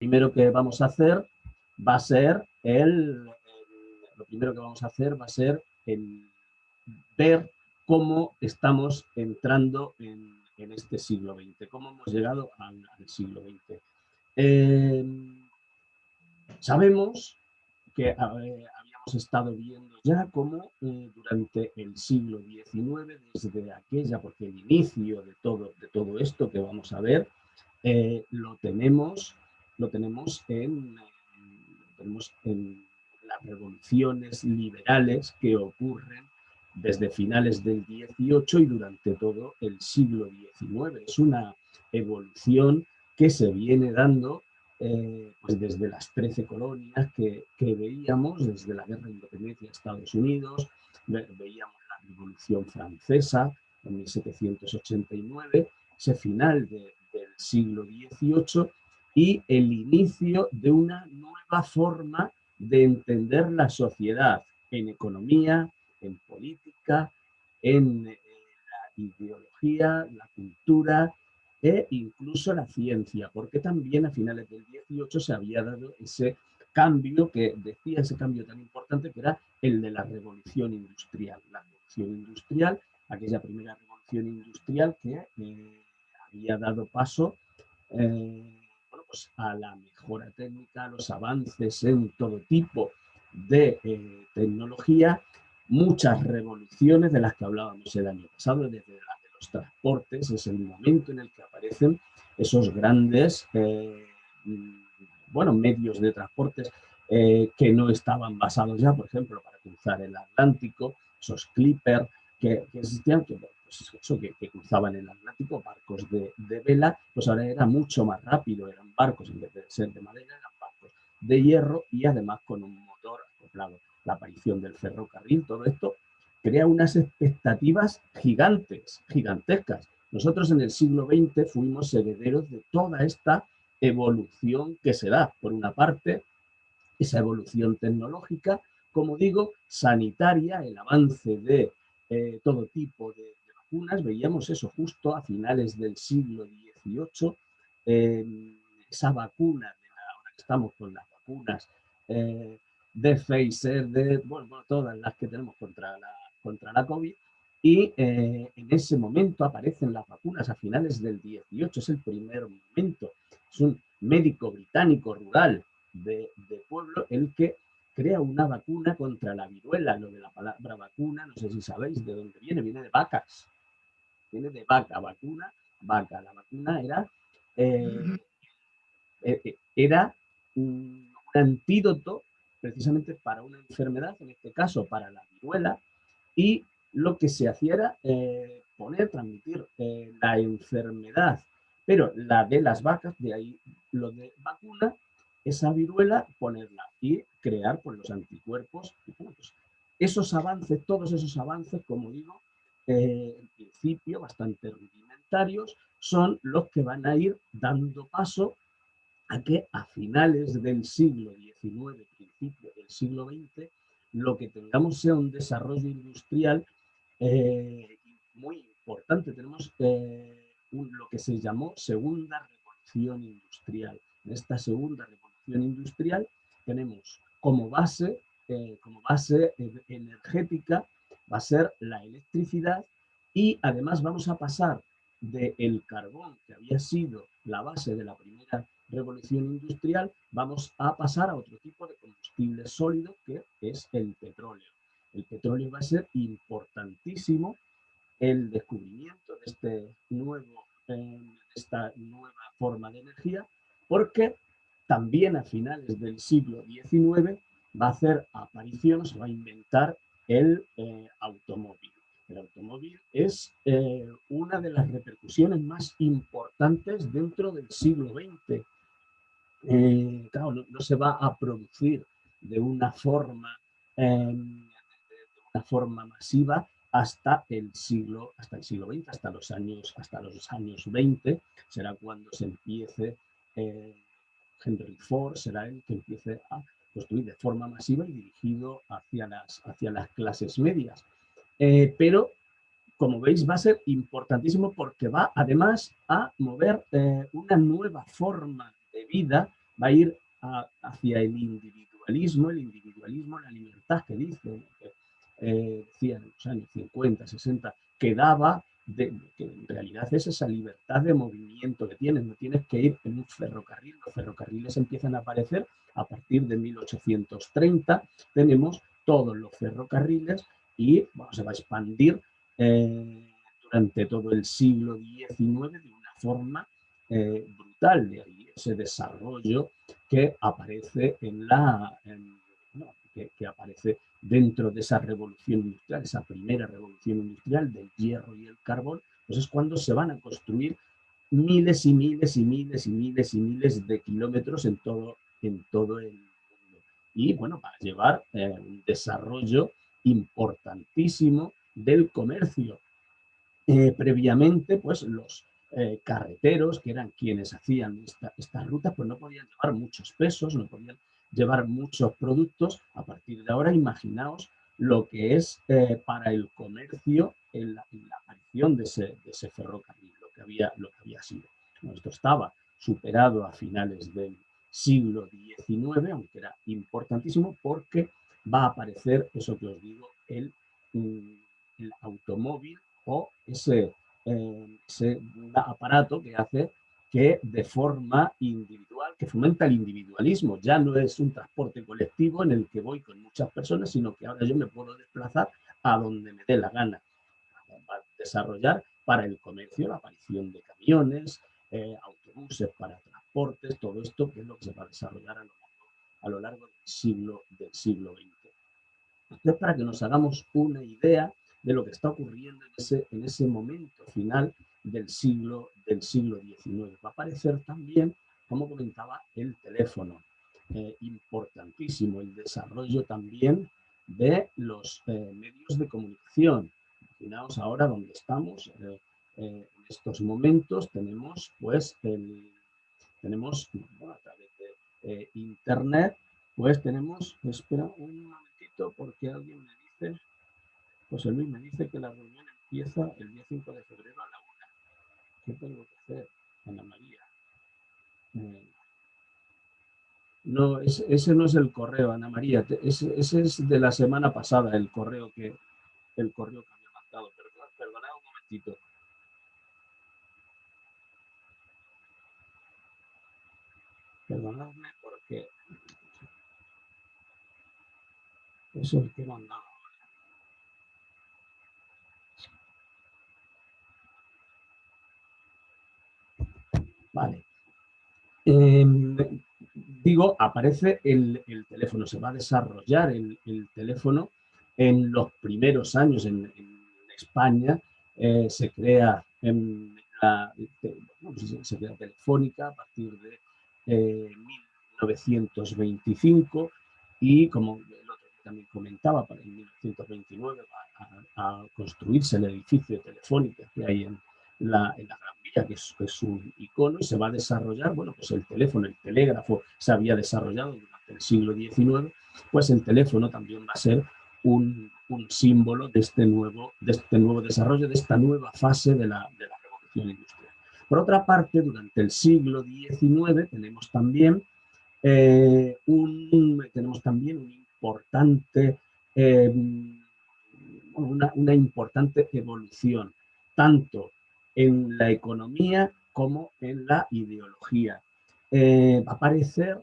primero que vamos a hacer va a ser el ver cómo estamos entrando en este siglo XX, cómo hemos llegado al siglo XX. Sabemos que habíamos estado viendo ya cómo durante el siglo XIX, desde aquella, porque el inicio de todo esto que vamos a ver, lo tenemos en las revoluciones liberales que ocurren desde finales del XVIII y durante todo el siglo XIX. Es una evolución que se viene dando pues desde las 13 colonias que veíamos, desde la Guerra de Independencia de Estados Unidos, veíamos la Revolución Francesa en 1789, ese final del siglo XVIII y el inicio de una nueva forma de entender la sociedad en economía, en política, en la ideología, la cultura e incluso la ciencia, porque también a finales del XVIII se había dado ese cambio que decía, ese cambio tan importante que era el de la revolución industrial. La revolución industrial, aquella primera revolución industrial que había dado paso bueno, pues a la mejora técnica, a los avances en todo tipo de tecnología, muchas revoluciones de las que hablábamos el año pasado, desde la de los transportes, es el momento en el que aparecen esos grandes bueno, medios de transportes que no estaban basados ya, por ejemplo, para cruzar el Atlántico, esos clippers que existían, que, pues eso, que cruzaban el Atlántico, barcos de vela, pues ahora era mucho más rápido, eran barcos, en vez de ser de madera, eran barcos de hierro y además con un motor acoplado. La aparición del ferrocarril, todo esto crea unas expectativas gigantes, gigantescas. Nosotros en el siglo XX fuimos herederos de toda esta evolución que se da, por una parte, esa evolución tecnológica, como digo, sanitaria, el avance de todo tipo de vacunas. Veíamos eso justo a finales del siglo XVIII, esa vacuna, ahora que estamos con las vacunas de Pfizer, bueno, todas las que tenemos contra la COVID, y en ese momento aparecen las vacunas a finales del XVIII, es el primer momento. Es un médico británico rural de pueblo el que crea una vacuna contra la viruela. Lo de la palabra vacuna, no sé si sabéis de dónde viene de vacas. Viene de vaca, vacuna, vaca. La vacuna era un antídoto precisamente para una enfermedad, en este caso para la viruela, y lo que se hacía era transmitir la enfermedad, pero la de las vacas, de ahí lo de vacuna, esa viruela, ponerla y crear pues, los anticuerpos. Bueno, pues, esos avances, todos esos avances, como digo, en principio bastante rudimentarios, son los que van a ir dando paso a que a finales del siglo XIX, principio del siglo XX, lo que tengamos sea un desarrollo industrial muy importante. Tenemos lo que se llamó Segunda Revolución Industrial. En esta Segunda Revolución Industrial tenemos como base energética, va a ser la electricidad y además vamos a pasar del carbón, que había sido la base de la primera revolución industrial, vamos a pasar a otro tipo de combustible sólido que es el petróleo. El petróleo va a ser importantísimo el descubrimiento de esta nueva forma de energía, porque también a finales del siglo XIX va a hacer aparición, se va a inventar el automóvil. El automóvil es una de las repercusiones más importantes dentro del siglo XX. Claro, no se va a producir de una forma masiva hasta el siglo XX, hasta los años 20, será cuando se empiece, Henry Ford será el que empiece a construir de forma masiva y dirigido hacia las clases medias. Pero, como veis, va a ser importantísimo porque va además a mover una nueva forma de vida va a ir hacia el individualismo, la libertad que dice, decía en los años 50, 60, que daba, que en realidad es esa libertad de movimiento que tienes, no tienes que ir en un ferrocarril, los ferrocarriles empiezan a aparecer a partir de 1830, tenemos todos los ferrocarriles y bueno, se va a expandir durante todo el siglo XIX de una forma brutal, de ahí ese desarrollo que aparece que aparece dentro de esa revolución industrial, esa primera revolución industrial del hierro y el carbón, pues es cuando se van a construir miles y miles y miles y miles y miles de kilómetros en todo el mundo. Y bueno, va a llevar un desarrollo importantísimo del comercio. Previamente, pues los carreteros, que eran quienes hacían estas rutas, pues no podían llevar muchos pesos, no podían llevar muchos productos. A partir de ahora, imaginaos lo que es para el comercio la aparición de ese ferrocarril, lo que había sido. Bueno, esto estaba superado a finales del siglo XIX, aunque era importantísimo, porque va a aparecer, eso que os digo, el automóvil o ese aparato que hace que de forma individual, que fomenta el individualismo. Ya no es un transporte colectivo en el que voy con muchas personas, sino que ahora yo me puedo desplazar a donde me dé la gana. Va a desarrollar para el comercio la aparición de camiones, autobuses para transportes, todo esto que es lo que se va a desarrollar a lo largo del siglo XX. Entonces, para que nos hagamos una idea de lo que está ocurriendo en ese momento final del siglo XIX. Va a aparecer también, como comentaba, el teléfono. Importantísimo el desarrollo también de los medios de comunicación. Imaginaos ahora donde estamos, en estos momentos tenemos, pues, tenemos bueno, a través de Internet, pues tenemos, espera un momentito, porque alguien me dice, José Luis me dice que la reunión empieza el día 5 de febrero a la 1. ¿Qué tengo que hacer, Ana María? No, ese no es el correo, Ana María. Ese es de la semana pasada, el correo que había mandado. Perdonad un momentito. Perdonadme porque eso es el que he mandado. Vale. Digo, aparece el teléfono, se va a desarrollar el teléfono en los primeros años en España. Se crea se crea Telefónica a partir de 1925 y, como el otro también comentaba, para el 1929 va a construirse el edificio de Telefónica que hay en la Gran Vía, que es un icono, y se va a desarrollar, bueno, pues el teléfono, el telégrafo se había desarrollado durante el siglo XIX, pues el teléfono también va a ser un símbolo de este nuevo desarrollo, de esta nueva fase de la revolución industrial. Por otra parte, durante el siglo XIX tenemos también un importante, una importante evolución, tanto en la economía como en la ideología. Aparece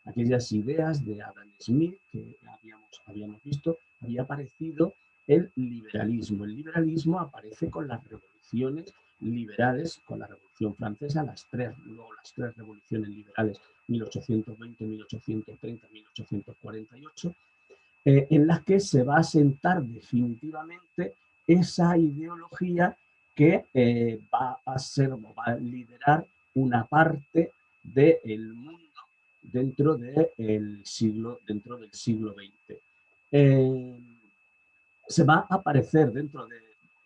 aquellas ideas de Adam Smith que habíamos visto, había aparecido el liberalismo. El liberalismo aparece con las revoluciones liberales, con la Revolución Francesa, luego las tres revoluciones liberales, 1820, 1830, 1848, en las que se va a sentar definitivamente esa ideología que va a liderar una parte del mundo dentro del siglo XX. Eh, Se va a aparecer dentro de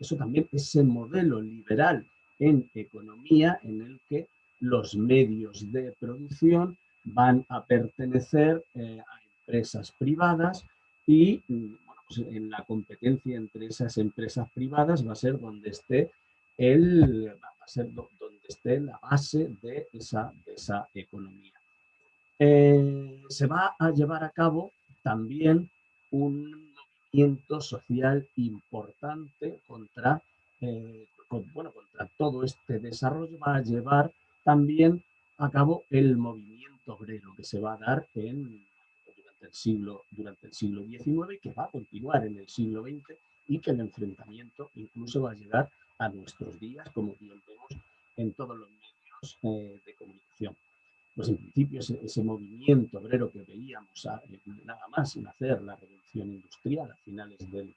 eso también ese modelo liberal en economía en el que los medios de producción van a pertenecer a empresas privadas y bueno, pues en la competencia entre esas empresas privadas va a ser donde esté donde esté la base de esa economía. se va a llevar a cabo también un movimiento social importante contra, contra todo este desarrollo. Va a llevar también a cabo el movimiento obrero que se va a dar durante el siglo XIX y que va a continuar en el siglo XX, y que el enfrentamiento incluso va a llegar a nuestros días, como bien vemos en todos los medios de comunicación. Pues en principio ese movimiento obrero que veíamos nada más nacer la revolución industrial a finales del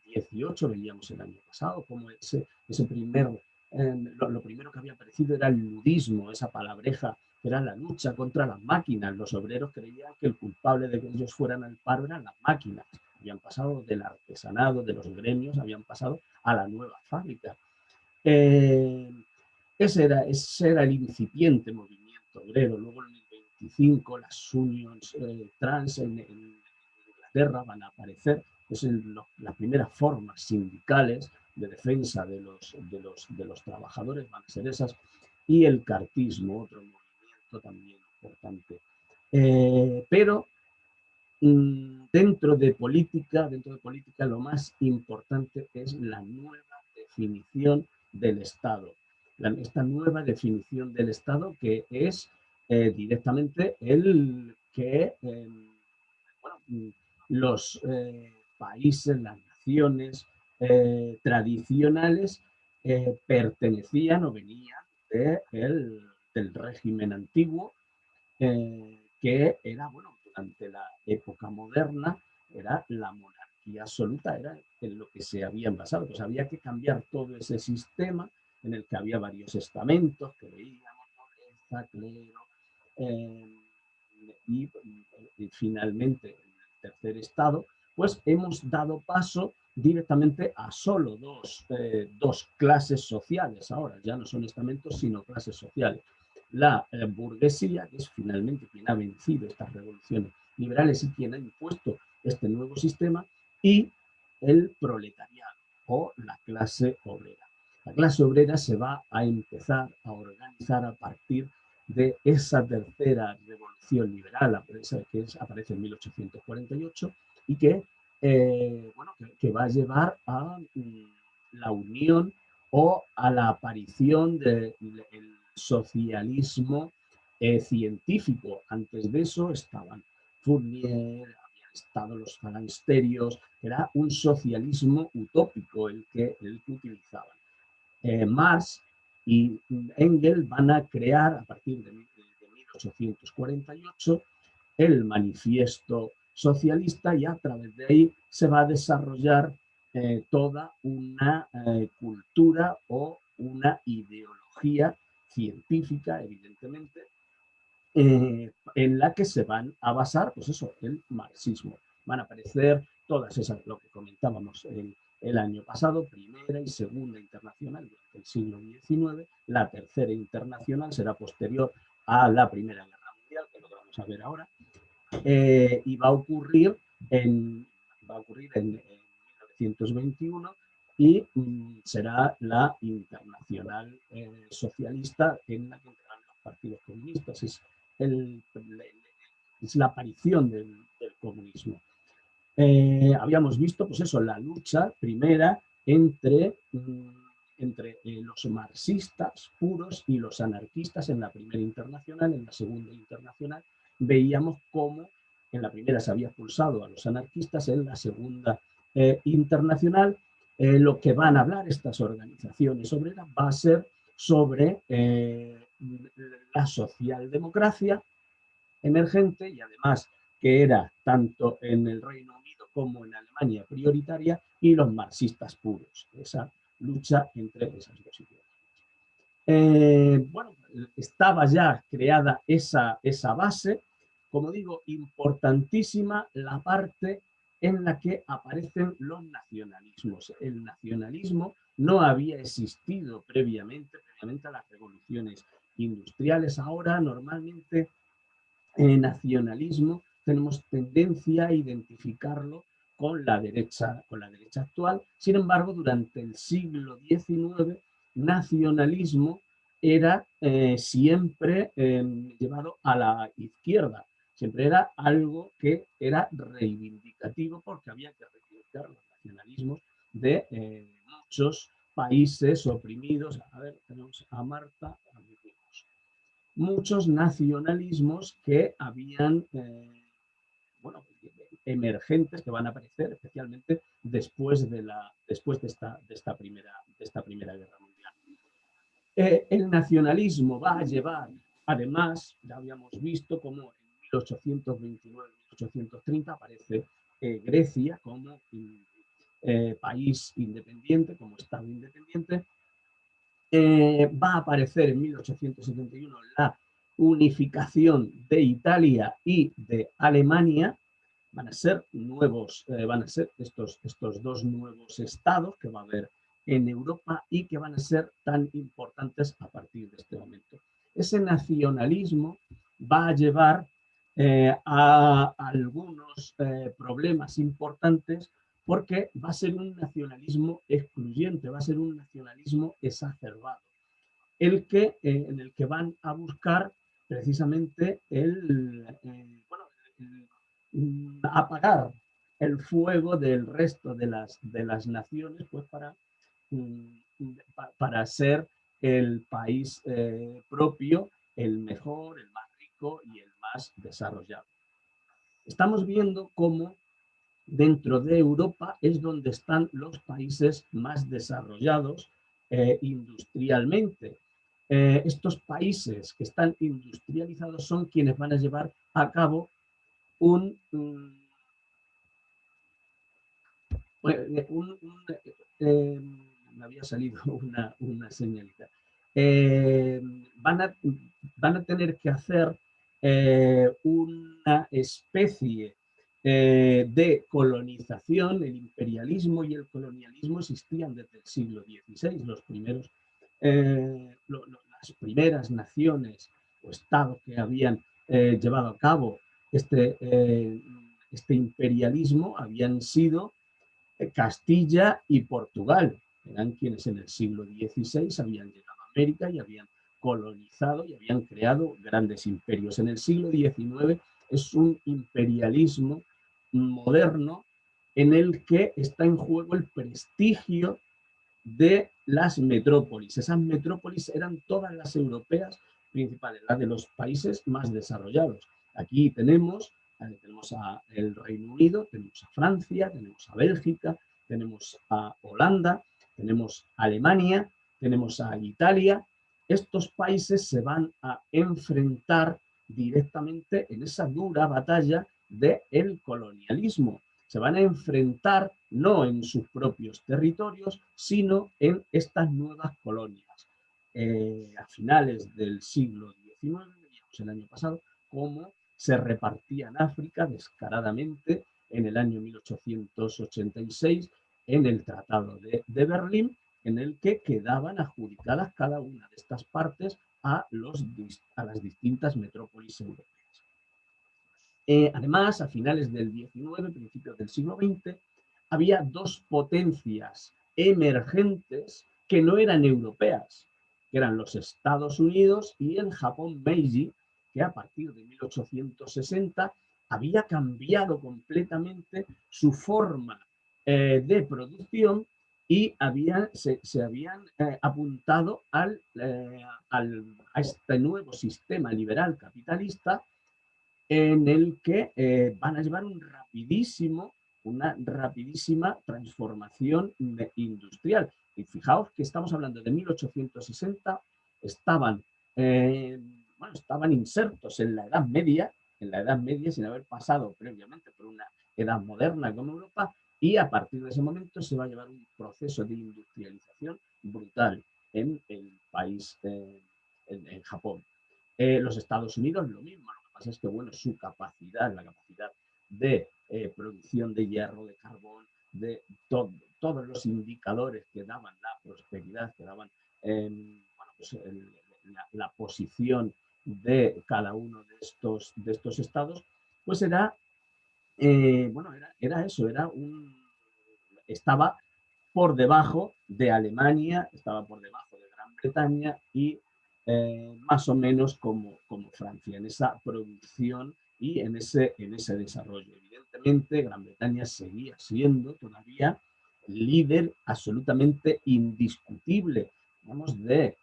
18, veíamos el año pasado, como ese primer, lo primero que había aparecido era el ludismo, esa palabreja que era la lucha contra las máquinas. Los obreros creían que el culpable de que ellos fueran al paro eran las máquinas. Habían pasado del artesanado, de los gremios, habían pasado a la nueva fábrica. Eh, ese era el incipiente movimiento obrero. Luego en el 25 las unions trans en Inglaterra van a aparecer. Es las primeras formas sindicales de defensa de los trabajadores van a ser esas. Y el cartismo, otro movimiento también importante. Pero dentro de política lo más importante es la nueva definición del Estado. Esta nueva definición del Estado, que es directamente el que los países, las naciones tradicionales pertenecían o venían del régimen antiguo, que era, durante la época moderna, era la monarquía absoluta, era en lo que se habían basado. Pues había que cambiar todo ese sistema en el que había varios estamentos que veíamos, nobleza, clero, y finalmente en el tercer estado, pues hemos dado paso directamente a solo dos clases sociales. Ahora ya no son estamentos, sino clases sociales. La burguesía, que es finalmente quien ha vencido estas revoluciones liberales y quien ha impuesto este nuevo sistema, y el proletariado o la clase obrera. La clase obrera se va a empezar a organizar a partir de esa tercera revolución liberal que aparece en 1848 y que, que va a llevar a la unión o a la aparición del socialismo científico. Antes de eso estaban Fourier, habían estado los falansterios, era un socialismo utópico el que utilizaban. Marx y Engels van a crear a partir de 1848 el manifiesto socialista, y a través de ahí se va a desarrollar toda una cultura o una ideología científica, evidentemente, en la que se van a basar, pues eso, el marxismo. Van a aparecer todas esas, lo que comentábamos el año pasado, primera y segunda internacional durante el siglo XIX. La tercera internacional será posterior a la Primera Guerra Mundial, que lo vamos a ver ahora, y va a ocurrir en 1921, y será la internacional socialista en la que entrarán los partidos comunistas. Es la aparición del comunismo. Habíamos visto, pues eso, la lucha primera entre los marxistas puros y los anarquistas en la primera internacional. En la segunda internacional veíamos cómo en la primera se había expulsado a los anarquistas, en la segunda internacional lo que van a hablar estas organizaciones obreras va a ser sobre la socialdemocracia emergente, y además que era tanto en el Reino Unido como en Alemania prioritaria, y los marxistas puros, esa lucha entre esas dos ideas. Estaba ya creada esa base, como digo, importantísima la parte en la que aparecen los nacionalismos. El nacionalismo no había existido previamente a las revoluciones industriales. Ahora normalmente nacionalismo tenemos tendencia a identificarlo con la derecha actual. Sin embargo, durante el siglo XIX, nacionalismo era siempre llevado a la izquierda. Siempre era algo que era reivindicativo porque había que reivindicar los nacionalismos de muchos países oprimidos. A ver, tenemos a Marta. Muchos nacionalismos que habían, bueno, emergentes que van a aparecer especialmente después de esta primera guerra mundial. El nacionalismo va a llevar, además, ya habíamos visto cómo en 1829-1830 aparece Grecia como país independiente, como Estado independiente. Va a aparecer en 1871 la unificación de Italia y de Alemania. Van a ser estos dos nuevos estados que va a haber en Europa y que van a ser tan importantes a partir de este momento. Ese nacionalismo va a llevar a algunos problemas importantes porque va a ser un nacionalismo excluyente, va a ser un nacionalismo exacerbado, en el que van a buscar precisamente apagar el fuego del resto de las naciones, pues para ser el país propio, el mejor, el más rico y el más desarrollado. Estamos viendo cómo dentro de Europa es donde están los países más desarrollados industrialmente. Estos países que están industrializados son quienes van a llevar a cabo me había salido una señalita. Eh, van, a, van a tener que hacer una especie de colonización. El imperialismo y el colonialismo existían desde el siglo XVI. Las primeras naciones o estados que habían llevado a cabo este imperialismo habían sido Castilla y Portugal. Eran quienes en el siglo XVI habían llegado a América y habían colonizado y habían creado grandes imperios. En el siglo XIX es un imperialismo moderno en el que está en juego el prestigio de las metrópolis. Esas metrópolis eran todas las europeas principales, las de los países más desarrollados. Aquí tenemos a el Reino Unido, tenemos a Francia, tenemos a Bélgica, tenemos a Holanda, tenemos a Alemania, tenemos a Italia. Estos países se van a enfrentar directamente en esa dura batalla del colonialismo. Se van a enfrentar no en sus propios territorios, sino en estas nuevas colonias. A finales del siglo XIX, el año pasado, cómo se repartía en África descaradamente en el año 1886 en el Tratado de Berlín, en el que quedaban adjudicadas cada una de estas partes a las distintas metrópolis europeas. Además, a finales del XIX, principios del siglo XX, había dos potencias emergentes que no eran europeas, que eran los Estados Unidos y el Japón Meiji, que a partir de 1860 había cambiado completamente su forma de producción y se habían apuntado a este nuevo sistema liberal capitalista en el que van a llevar una rapidísima transformación industrial. Y fijaos que estamos hablando de 1860, estaban, estaban insertos en la Edad Media sin haber pasado previamente por una edad moderna como Europa, y a partir de ese momento se va a llevar un proceso de industrialización brutal en el país, en Japón. Los Estados Unidos lo mismo, lo que pasa es que bueno, su capacidad, la capacidad de producción de hierro, de carbón, de todos los indicadores que daban la prosperidad, que daban la posición de cada uno de estos estados, pues era eso, estaba por debajo de Alemania, estaba por debajo de Gran Bretaña y más o menos como Francia, en esa producción y en ese desarrollo. Evidentemente, Gran Bretaña seguía siendo todavía líder absolutamente indiscutible, vamos, de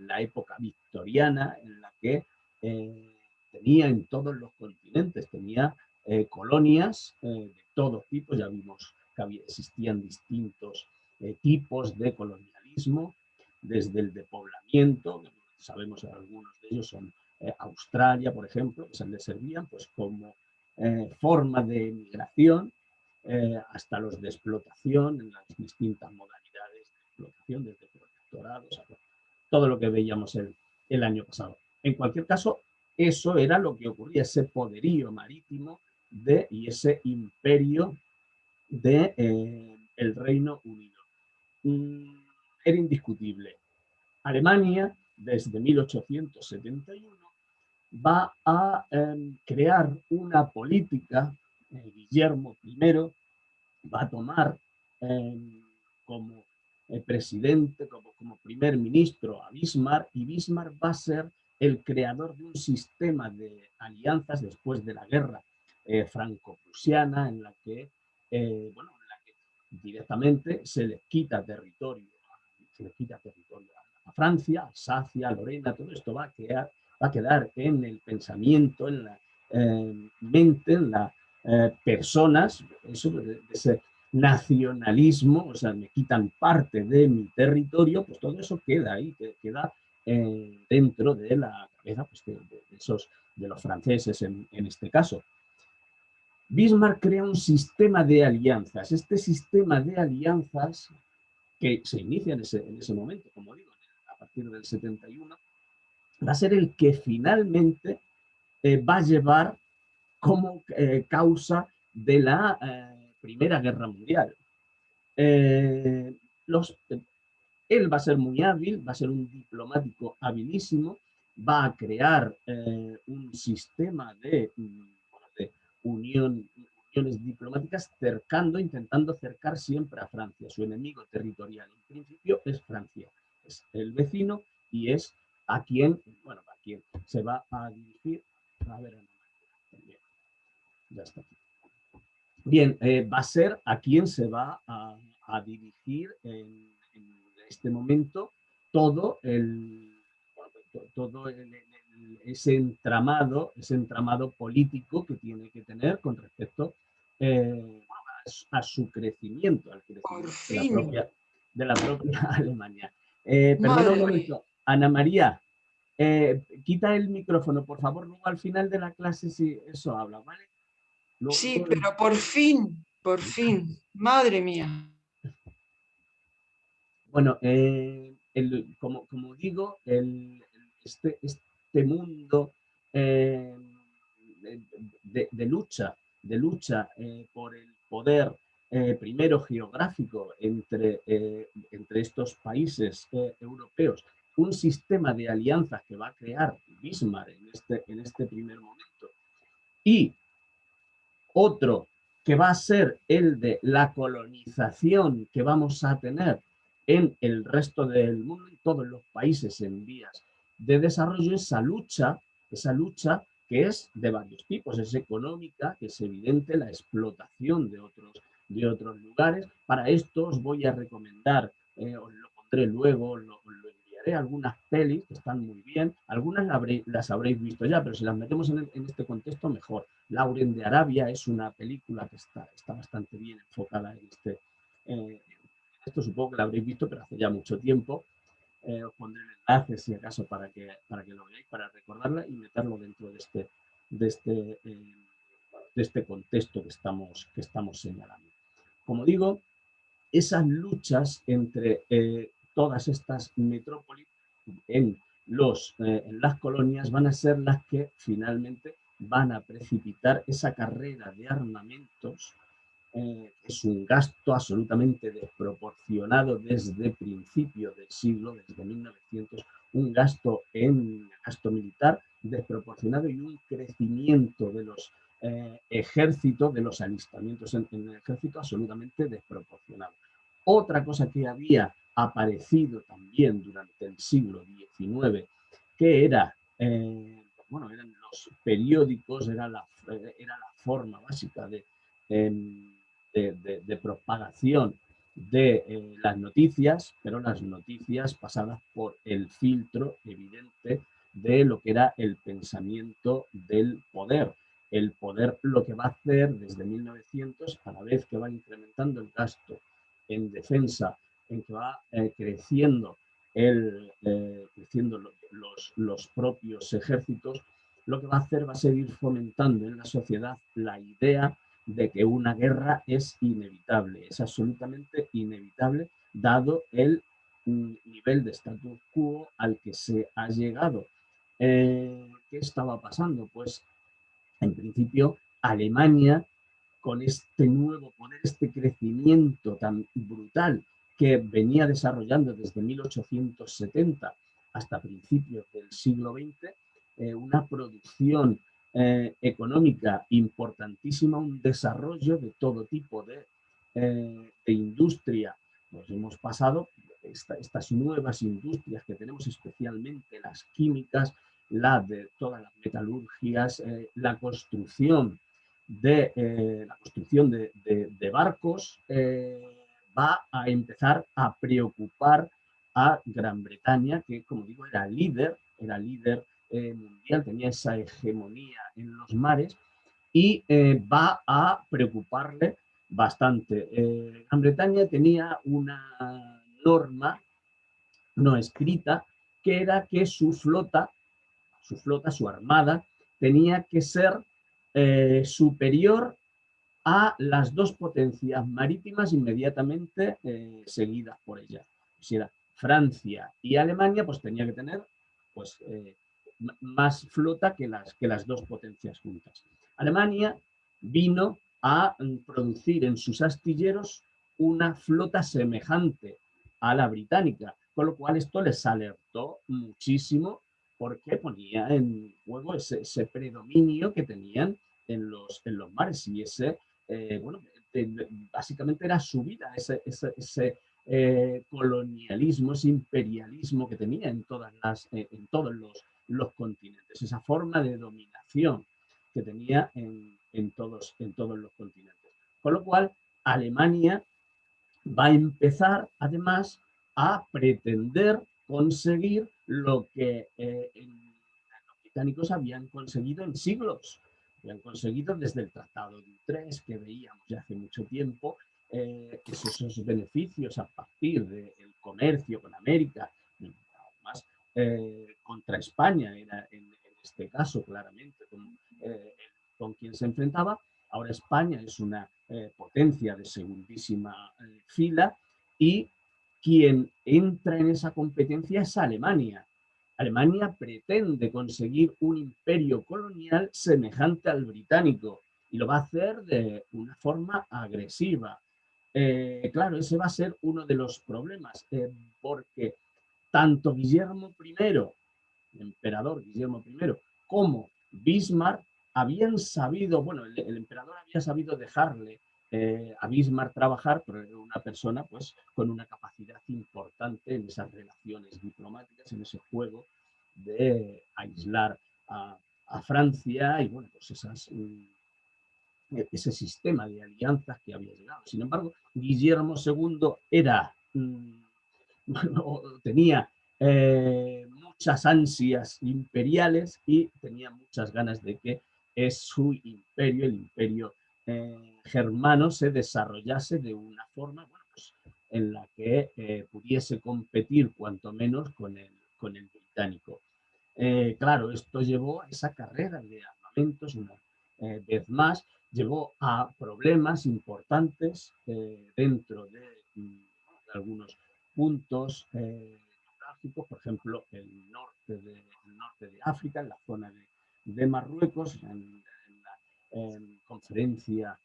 la época victoriana, en la que tenía en todos los continentes, tenía colonias de todo tipo. Ya vimos que existían distintos tipos de colonialismo, desde el de poblamiento, sabemos que algunos de ellos son Australia, por ejemplo, que se les servían pues, como forma de migración, hasta los de explotación en las distintas modalidades de explotación, desde protectorados, todo lo que veíamos el año pasado. En cualquier caso, eso era lo que ocurría, ese poderío marítimo y ese imperio de el Reino Unido. Era indiscutible. Alemania, desde 1871, va a crear una política. Guillermo I va a tomar como presidente, como primer ministro a Bismarck, y Bismarck va a ser el creador de un sistema de alianzas después de la guerra franco-prusiana, en la que, directamente se les quita territorio a Francia, Alsacia, Lorena. Todo esto va a quedar en el pensamiento, en la mente, en las personas, eso, de ese nacionalismo. O sea, me quitan parte de mi territorio, pues todo eso queda ahí, queda dentro de la cabeza, pues, de los franceses en este caso. Bismarck crea un sistema de alianzas. Este sistema de alianzas, que se inicia en ese momento, como digo, a partir del 71, va a ser el que finalmente va a llevar como causa de la Primera Guerra Mundial. Él va a ser muy hábil, va a ser un diplomático habilísimo, va a crear un sistema de uniones diplomáticas, intentando cercar siempre a Francia. Su enemigo territorial, en principio, es Francia, es el vecino, y es a quien se va a dirigir. A ver, ya está aquí. Bien, va a ser a quien se va a dirigir en este momento todo ese entramado político que tiene que tener con respecto a su crecimiento, al Por crecimiento fin. de la propia Alemania. Perdona un Madre mía. momento, Ana María, quita el micrófono, por favor, luego al final de la clase, si eso habla, ¿vale? Sí, Luego, pero por fin. Madre mía. bueno, como digo, este mundo eh, de lucha por el poder, primero geográfico, entre estos países europeos, un sistema de alianzas que va a crear Bismarck en este primer momento, y otro que va a ser el de la colonización que vamos a tener en el resto del mundo, en todos los países en vías de desarrollo. Esa lucha que es de varios tipos, es económica, que es evidente, la explotación de otros lugares. Para esto os voy a recomendar, os lo pondré luego, os lo enviaré, algunas pelis que están muy bien, algunas las habréis visto ya, pero si las metemos en este contexto, mejor. Lauren de Arabia es una película que está bastante bien enfocada en esto. Supongo que la habréis visto, pero hace ya mucho tiempo. Os pondré el enlace, si acaso, para que lo veáis, para recordarla y meterlo dentro de este contexto que estamos señalando. Como digo, esas luchas entre todas estas metrópolis en las colonias van a ser las que finalmente van a precipitar esa carrera de armamentos. Es un gasto absolutamente desproporcionado desde principios del siglo, desde 1900, un gasto militar desproporcionado, y un crecimiento de los ejércitos, de los alistamientos en el ejército, absolutamente desproporcionado. Otra cosa que había aparecido también durante el siglo XIX, que era, bueno, eran los periódicos, era la forma básica de propagación de las noticias, pero las noticias pasadas por el filtro evidente de lo que era el pensamiento del poder. El poder lo que va a hacer desde 1900, a la vez que va incrementando el gasto en defensa, en que va creciendo, creciendo los propios ejércitos, lo que va a hacer va a seguir fomentando en la sociedad la idea de que una guerra es inevitable, es absolutamente inevitable, dado el nivel de status quo al que se ha llegado. ¿Qué estaba pasando? Pues en principio Alemania, con este nuevo poder, este crecimiento tan brutal que venía desarrollando desde 1870 hasta principios del siglo XX, una producción económica importantísima, un desarrollo de todo tipo de industria. Nos hemos pasado estas nuevas industrias que tenemos, especialmente las químicas, de todas las metalurgias, la construcción de barcos, va a empezar a preocupar a Gran Bretaña, que, como digo, era líder mundial, tenía esa hegemonía en los mares, y va a preocuparle bastante. Gran Bretaña tenía una norma no escrita, que era que su armada, tenía que ser superior a las dos potencias marítimas inmediatamente seguidas por ella. Si era Francia y Alemania, pues tenía que tener pues, más flota que las dos potencias juntas. Alemania vino a producir en sus astilleros una flota semejante a la británica, con lo cual esto les alertó muchísimo porque ponía en juego ese predominio que tenían en los mares y bueno, básicamente era su vida, ese colonialismo, ese imperialismo que tenía en todos los continentes, esa forma de dominación que tenía en todos los continentes. Con lo cual, Alemania va a empezar, además, a pretender conseguir lo que los británicos habían conseguido en siglos. Habían conseguido desde el Tratado de Utrecht, que veíamos ya hace mucho tiempo, esos beneficios a partir del comercio con América, más contra España, era en este caso claramente con quien se enfrentaba. Ahora España es una potencia de segundísima fila y quien entra en esa competencia es Alemania. Alemania pretende conseguir un imperio colonial semejante al británico y lo va a hacer de una forma agresiva. Claro, ese va a ser uno de los problemas, porque tanto Guillermo I, el emperador Guillermo I, como Bismarck habían sabido, bueno, el emperador había sabido dejarle a Bismarck trabajar, pero era una persona pues con una capacidad importante en esas relaciones diplomáticas, en ese juego de aislar a Francia y bueno, pues ese sistema de alianzas que había llegado. Sin embargo, Guillermo II era, bueno, tenía muchas ansias imperiales y tenía muchas ganas de que su imperio, el imperio germano, se desarrollase de una forma, bueno, pues, en la que pudiese competir cuanto menos con el británico. Claro, esto llevó a esa carrera de armamentos una vez más, llevó a problemas importantes dentro de algunos puntos geográficos, por ejemplo, el norte de África, en la zona de Marruecos, la conferencia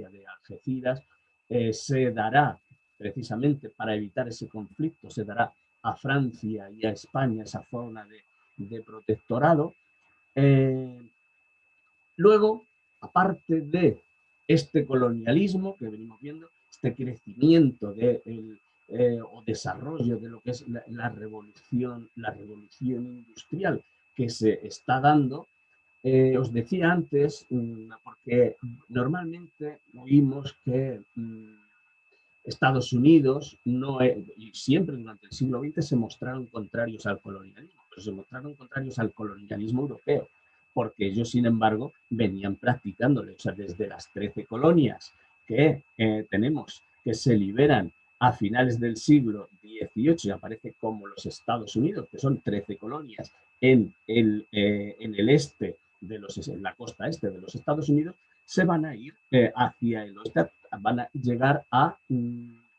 de Algeciras, se dará, precisamente para evitar ese conflicto, se dará a Francia y a España esa zona de protectorado. Luego, aparte de este colonialismo que venimos viendo, este crecimiento o desarrollo de lo que es la revolución industrial que se está dando. Os decía antes, porque normalmente oímos que Estados Unidos y siempre durante el siglo XX se mostraron contrarios al colonialismo, pero se mostraron contrarios al colonialismo europeo, porque ellos, sin embargo, venían practicándole. O sea, desde las 13 colonias que tenemos, que se liberan a finales del siglo XVIII y aparece como los Estados Unidos, que son 13 colonias en el este, en la costa este de los Estados Unidos, se van a ir hacia el oeste, van a llegar a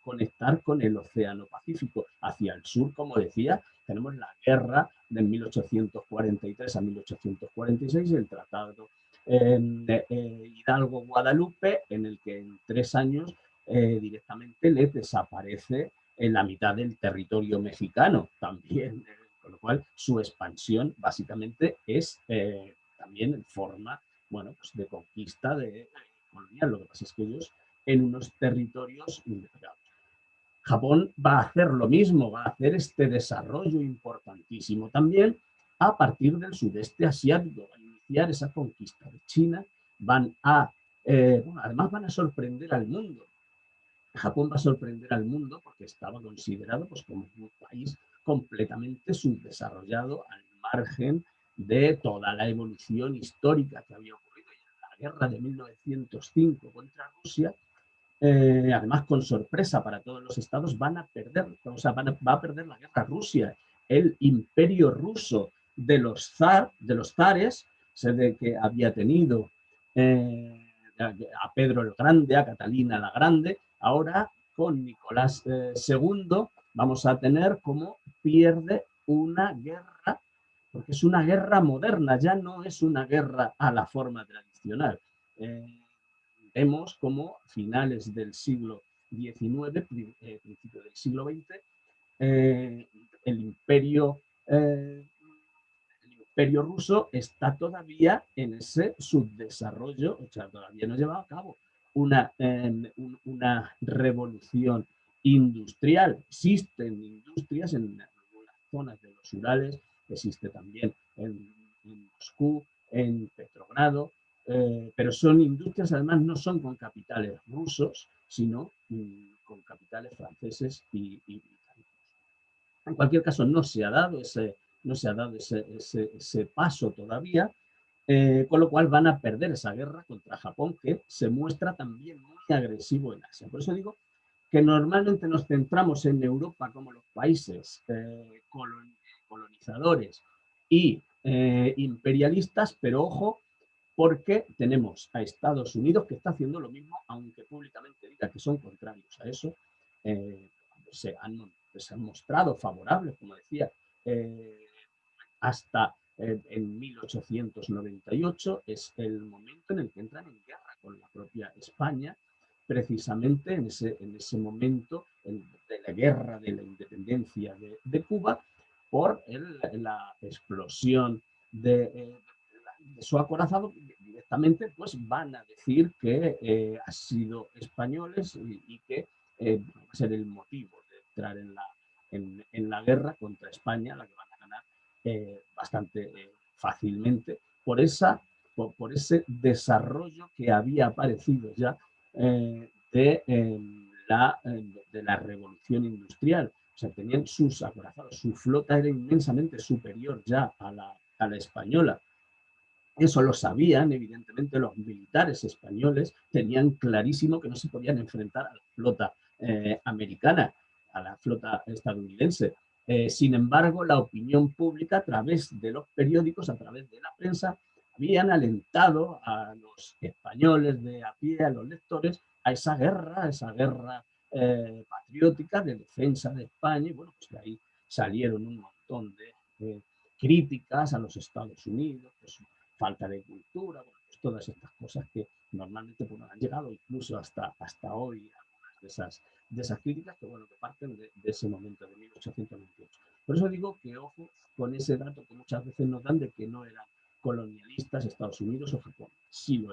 conectar con el Océano Pacífico. Hacia el sur, como decía, tenemos la guerra de 1843 a 1846 y el Tratado Hidalgo-Guadalupe, en el que en 3 años directamente le desaparece en la mitad del territorio mexicano también, con lo cual su expansión básicamente es también en forma, bueno, pues de conquista colonial. Lo que pasa es que ellos en unos territorios indeterminados. Japón va a hacer lo mismo, va a hacer este desarrollo importantísimo también a partir del sudeste asiático, a iniciar esa conquista de China, además van a sorprender al mundo. Japón va a sorprender al mundo porque estaba considerado pues, como un país completamente subdesarrollado al margen de toda la evolución histórica que había ocurrido. Y en la guerra de 1905 contra Rusia, además con sorpresa para todos los estados, van a perder, o sea, va a perder la guerra Rusia. El imperio ruso de los zares, sé de que había tenido a Pedro el Grande, a Catalina la Grande, ahora con Nicolás II vamos a tener como pierde una guerra, porque es una guerra moderna, ya no es una guerra a la forma tradicional. Vemos como finales del siglo XIX, principio del siglo XX, el imperio ruso está todavía en ese subdesarrollo, o sea, todavía no lleva a cabo una revolución industrial. Existen industrias en algunas zonas de los Urales, existe también en Moscú, en Petrogrado, pero son industrias, además, no son con capitales rusos, sino con capitales franceses y británicos. En cualquier caso, no se ha dado ese paso todavía, con lo cual van a perder esa guerra contra Japón, que se muestra también muy agresivo en Asia. Por eso digo que normalmente nos centramos en Europa como los países colonizadores y imperialistas, pero ojo, porque tenemos a Estados Unidos que está haciendo lo mismo, aunque públicamente diga que son contrarios a eso. Se han mostrado favorables, como decía, hasta en 1898 es el momento en el que entran en guerra con la propia España, precisamente en ese momento de la guerra de la independencia de Cuba, por la explosión de su acorazado. Directamente pues van a decir que han sido españoles y que va a ser el motivo de entrar en la guerra contra España, la que van a ganar bastante fácilmente por ese desarrollo que había aparecido ya de la revolución industrial. O sea, tenían sus acorazados, su flota era inmensamente superior ya a la española. Eso lo sabían, evidentemente, los militares españoles, tenían clarísimo que no se podían enfrentar a la flota americana, a la flota estadounidense. Sin embargo, la opinión pública, a través de los periódicos, a través de la prensa, habían alentado a los españoles de a pie, a los lectores, a esa guerra patriótica de defensa de España. Y bueno, pues de ahí salieron un montón de críticas a los Estados Unidos, pues, falta de cultura, bueno, pues todas estas cosas que normalmente pues, han llegado incluso hasta hoy, algunas de esas críticas que, bueno, que parten de ese momento, de 1828. Por eso digo que ojo con ese dato que muchas veces nos dan de que no eran colonialistas Estados Unidos o Japón. Sí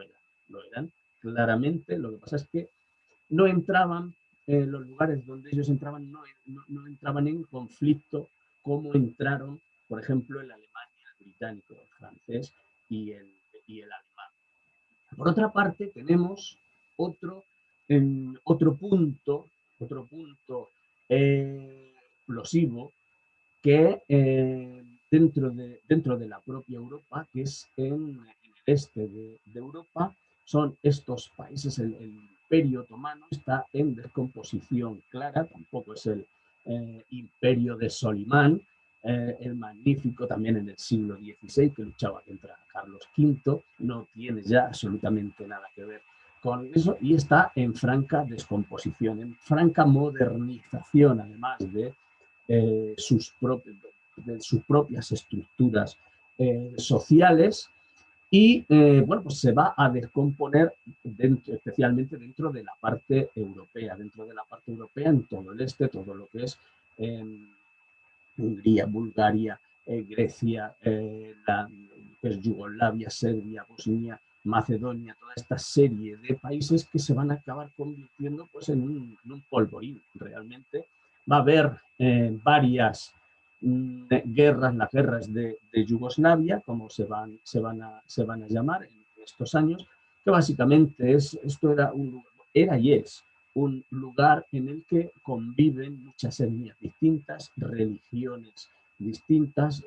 lo eran claramente. Lo que pasa es que no entraban los lugares donde ellos entraban no entraban en conflicto como entraron, por ejemplo, el alemán y el británico, el francés y el alemán. Por otra parte, tenemos otro, otro punto explosivo que dentro de la propia Europa, que es en el este de Europa, son estos países. El Imperio Otomano está en descomposición clara, tampoco es el Imperio de Solimán, el Magnífico, también en el siglo XVI, que luchaba contra Carlos V, no tiene ya absolutamente nada que ver con eso, y está en franca descomposición, en franca modernización, además eh, sus, de sus propias estructuras sociales, y bueno, pues se va a descomponer especialmente dentro de la parte europea, en todo el este, todo lo que es Hungría, Bulgaria, Grecia, pues Yugoslavia, Serbia, Bosnia, Macedonia, toda esta serie de países que se van a acabar convirtiendo pues, en un polvorín. Realmente va a haber varias guerras, las guerras de Yugoslavia, como se van a llamar en estos años, que básicamente esto era y es un lugar en el que conviven muchas etnias distintas, religiones distintas.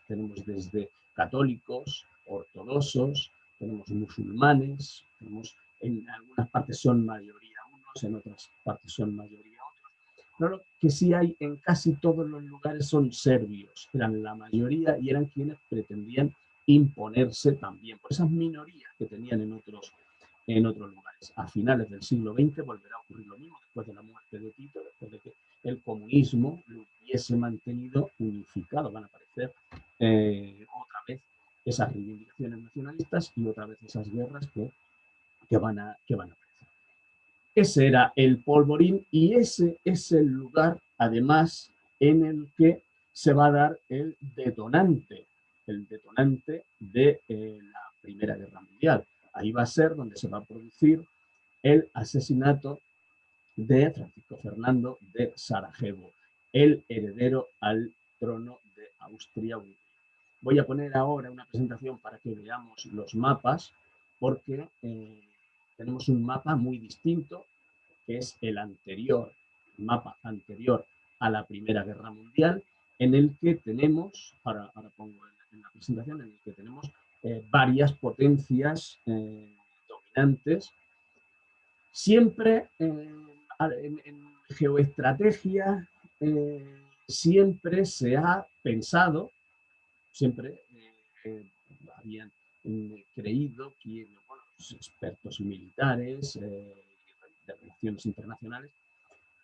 Tenemos desde católicos, ortodoxos, tenemos musulmanes, tenemos, en algunas partes son mayoría unos, en otras partes son mayoría otros. Pero lo que sí hay en casi todos los lugares son serbios, eran la mayoría y eran quienes pretendían imponerse también por esas minorías que tenían en otros lugares. A finales del siglo XX volverá a ocurrir lo mismo después de la muerte de Tito, después de que el comunismo lo hubiese mantenido unificado. Van a aparecer otra vez esas reivindicaciones nacionalistas y otra vez esas guerras que van a aparecer. Ese era el polvorín y ese es el lugar, además, en el que se va a dar el detonante de la Primera Guerra Mundial. Ahí va a ser donde se va a producir el asesinato de Francisco Fernando de Sarajevo, el heredero al trono de Austria-Hungría. Voy a poner ahora una presentación para que veamos los mapas, porque tenemos un mapa muy distinto, que es el mapa anterior a la Primera Guerra Mundial, en el que tenemos, ahora pongo en la presentación, en el que tenemos varias potencias dominantes. Siempre en geoestrategia siempre se ha pensado, siempre habían creído que bueno, los expertos militares de relaciones internacionales,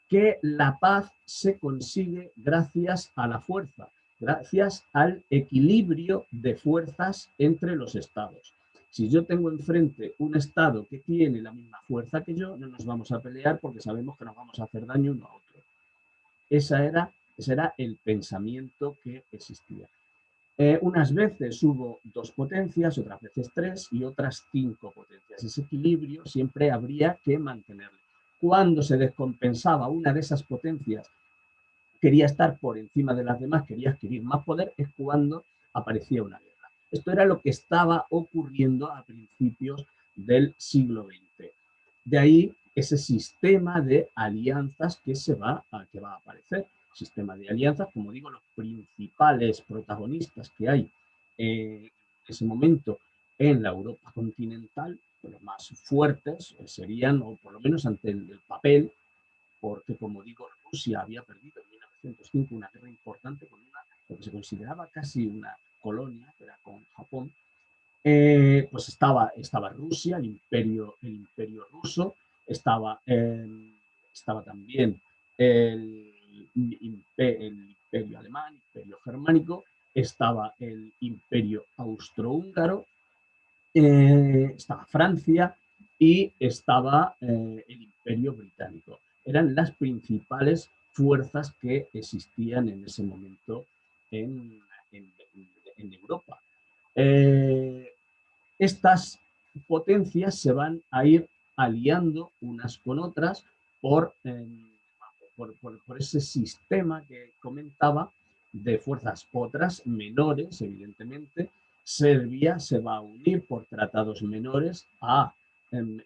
que la paz se consigue gracias a la fuerza, gracias al equilibrio de fuerzas entre los estados. Si yo tengo enfrente un estado que tiene la misma fuerza que yo, no nos vamos a pelear porque sabemos que nos vamos a hacer daño uno a otro. Ese era el pensamiento que existía. Unas veces hubo 2 potencias, otras veces 3 y otras 5 potencias. Ese equilibrio siempre habría que mantenerlo. Cuando se descompensaba una de esas potencias, quería estar por encima de las demás, quería adquirir más poder, es cuando aparecía una guerra. Esto era lo que estaba ocurriendo a principios del siglo XX. De ahí ese sistema de alianzas que va a aparecer. Sistema de alianzas, como digo, los principales protagonistas que hay en ese momento en la Europa continental, los más fuertes serían, o por lo menos ante el papel, porque, como digo, Rusia había perdido en 1905 una guerra importante con lo que se consideraba casi una colonia, que era con Japón. Pues estaba Rusia, el imperio ruso, estaba también el imperio alemán, el imperio germánico, estaba el imperio austrohúngaro, estaba Francia y estaba el imperio británico. Eran las principales fuerzas que existían en ese momento en Europa. Estas potencias se van a ir aliando unas con otras por ese sistema que comentaba de fuerzas, otras menores, evidentemente. Serbia se va a unir por tratados menores a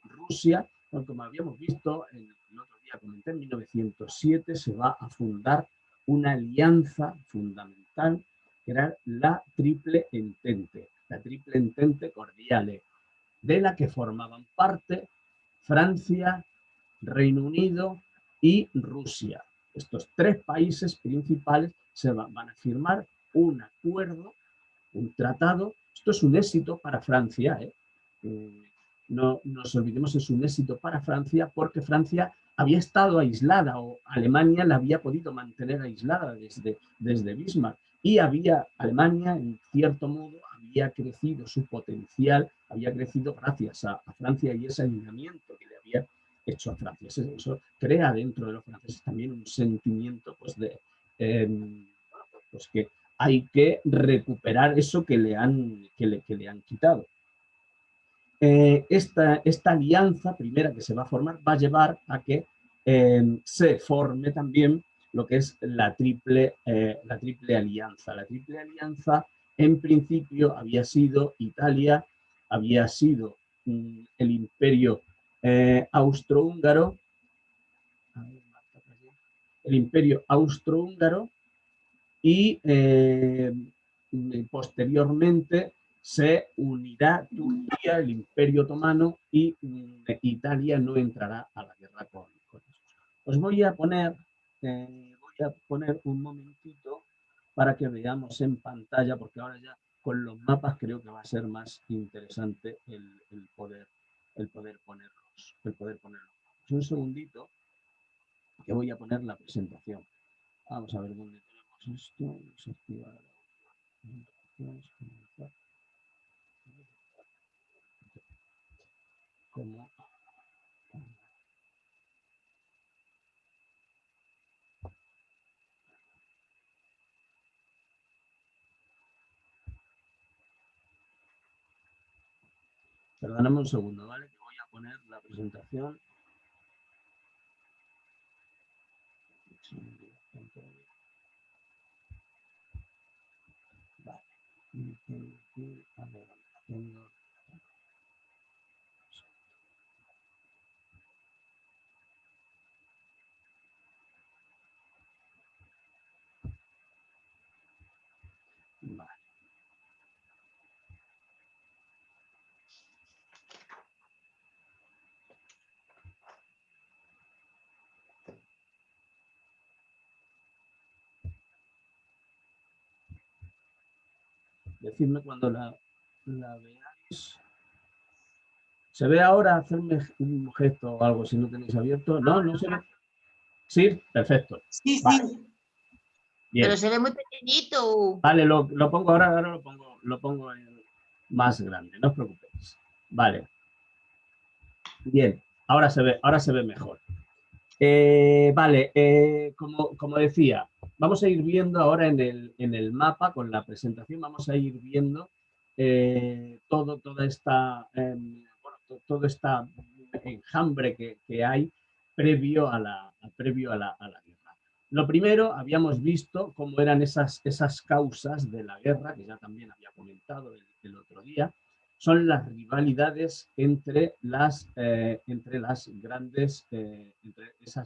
Rusia, como habíamos visto el otro día, comenté, en 1907 se va a fundar una alianza fundamental que era la Triple Entente Cordiale, de la que formaban parte Francia, Reino Unido y Rusia. Estos tres países principales van a firmar un acuerdo, un tratado. Esto es un éxito para Francia, ¿eh? No nos olvidemos, es un éxito para Francia porque Francia había estado aislada, o Alemania la había podido mantener aislada desde Bismarck, y Alemania, en cierto modo, había crecido su potencial, había crecido gracias a Francia y ese aislamiento que le había hecho a Francia. Eso crea dentro de los franceses también un sentimiento pues que hay que recuperar eso que le han quitado. Esta alianza primera que se va a formar va a llevar a que se forme también lo que es la triple alianza. La triple alianza, en principio, había sido Italia, había sido el imperio austrohúngaro, y posteriormente se unirá Turquía, el Imperio Otomano, y Italia no entrará a la guerra con ellos. Os voy a poner un momentito para que veamos en pantalla, porque ahora ya con los mapas creo que va a ser más interesante el poder ponerlos. Un segundito, que voy a poner la presentación. Vamos a ver dónde tenemos esto. Desactivar. ¿Cómo? Perdóname un segundo, ¿vale? Que voy a poner la presentación. Vale. A ver, tengo. Vale. Decidme cuando la veáis. ¿Se ve ahora? Hacerme un gesto o algo si no tenéis abierto. No, no se ve. Sí, perfecto. Sí, vale. sí. Bien. Pero se ve muy pequeñito. Vale, lo pongo ahora lo pongo más grande, no os preocupéis. Vale. Bien, ahora se ve mejor. Vale, como decía, vamos a ir viendo ahora en el mapa, con la presentación, vamos a ir viendo todo esta enjambre que hay previo a la guerra. Lo primero, habíamos visto cómo eran esas causas de la guerra, que ya también había comentado el otro día. Son las rivalidades entre esas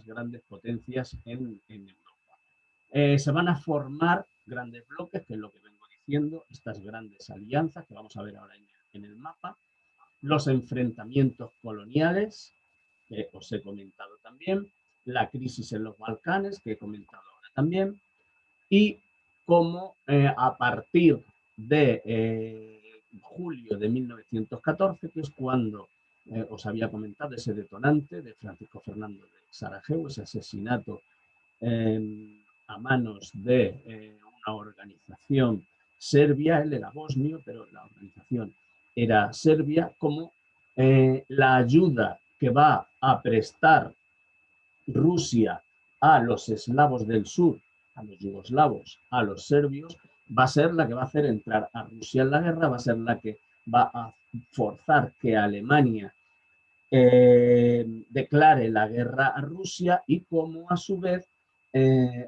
grandes potencias en Europa. Se van a formar grandes bloques, que es lo que vengo diciendo, estas grandes alianzas que vamos a ver ahora en el mapa, los enfrentamientos coloniales, que os he comentado también, la crisis en los Balcanes, que he comentado ahora también, y cómo a partir de julio de 1914, que es cuando os había comentado ese detonante de Francisco Fernando de Sarajevo, ese asesinato a manos de una organización serbia. Él era bosnio, pero la organización era serbia, como la ayuda que va a prestar Rusia a los eslavos del sur, a los yugoslavos, a los serbios, va a ser la que va a hacer entrar a Rusia en la guerra, va a ser la que va a forzar que Alemania declare la guerra a Rusia y cómo a su vez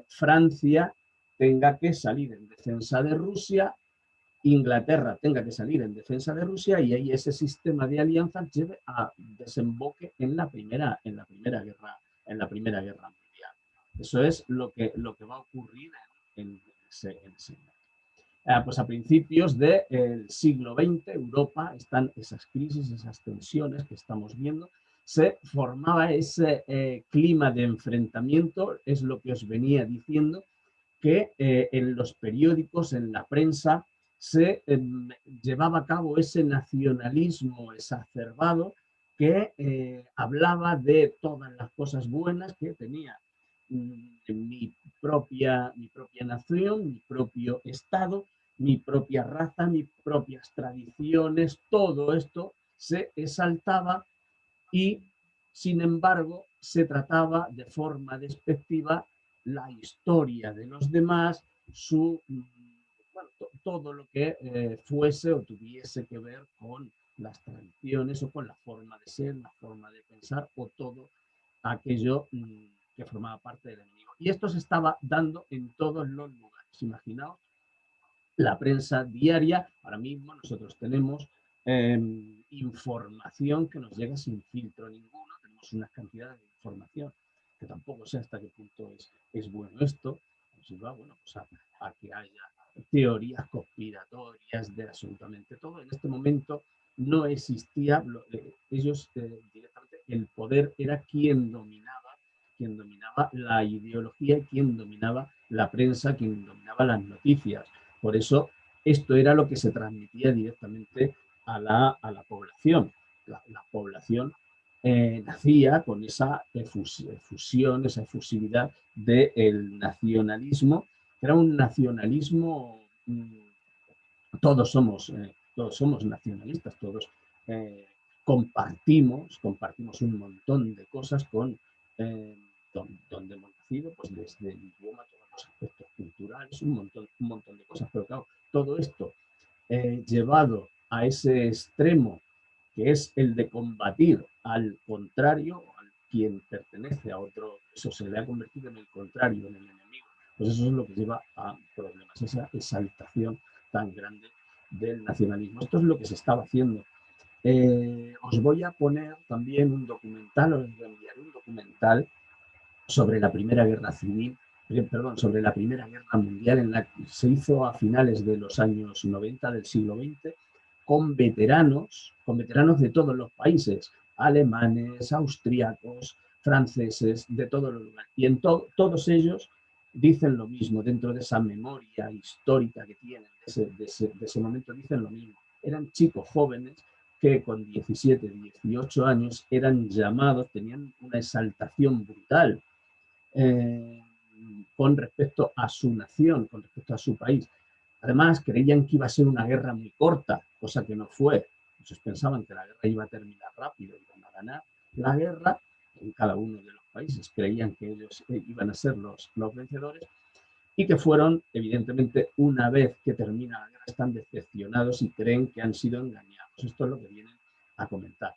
Francia tenga que salir en defensa de Rusia, Inglaterra tenga que salir en defensa de Rusia y ahí ese sistema de alianzas lleve a desemboque en la primera guerra mundial. Eso es lo que va a ocurrir en ese momento. Pues a principios del siglo XX, Europa, están esas crisis, esas tensiones que estamos viendo, se formaba ese clima de enfrentamiento, es lo que os venía diciendo, que en los periódicos, en la prensa, se llevaba a cabo ese nacionalismo exacerbado que hablaba de todas las cosas buenas que tenía mi propia nación, mi propio Estado, mi propia raza, mis propias tradiciones, todo esto se exaltaba y, sin embargo, se trataba de forma despectiva la historia de los demás, bueno, todo lo que fuese o tuviese que ver con las tradiciones o con la forma de ser, la forma de pensar o todo aquello que formaba parte del enemigo. Y esto se estaba dando en todos los lugares. Imaginaos la prensa diaria. Ahora mismo nosotros tenemos información que nos llega sin filtro ninguno, tenemos unas cantidades de información que tampoco sé hasta qué punto es bueno esto, nos lleva, bueno, pues a que haya teorías conspiratorias de absolutamente todo. En este momento no existía, ellos directamente, el poder era quien dominaba la ideología y quien dominaba la prensa, quien dominaba las noticias. Por eso, esto era lo que se transmitía directamente a la población. La población nacía con esa efusión, esa efusividad del nacionalismo, que era un nacionalismo, todos somos nacionalistas, todos compartimos un montón de cosas con donde hemos nacido, pues desde el idioma, todos los aspectos culturales, un montón de cosas, pero claro, todo esto llevado a ese extremo que es el de combatir al contrario, al quien pertenece a otro, eso se le ha convertido en el contrario, en el enemigo, pues eso es lo que lleva a problemas, esa exaltación tan grande del nacionalismo. Esto es lo que se estaba haciendo. Os voy a poner también un documental, os enviaré un documental sobre la Primera Guerra Civil, perdón, sobre la Primera Guerra Mundial, en la que se hizo a finales de los años 90 del siglo XX, con veteranos de todos los países, alemanes, austríacos, franceses, de todos los lugares. Y en todos ellos dicen lo mismo, dentro de esa memoria histórica que tienen de ese momento, dicen lo mismo. Eran chicos jóvenes que con 17, 18 años eran llamados, tenían una exaltación brutal con respecto a su nación, con respecto a su país. Además, creían que iba a ser una guerra muy corta, cosa que no fue. Muchos pensaban que la guerra iba a terminar rápido, iban a ganar la guerra en cada uno de los países. Creían que ellos iban a ser los vencedores y que fueron, evidentemente, una vez que termina la guerra, están decepcionados y creen que han sido engañados. Esto es lo que vienen a comentar.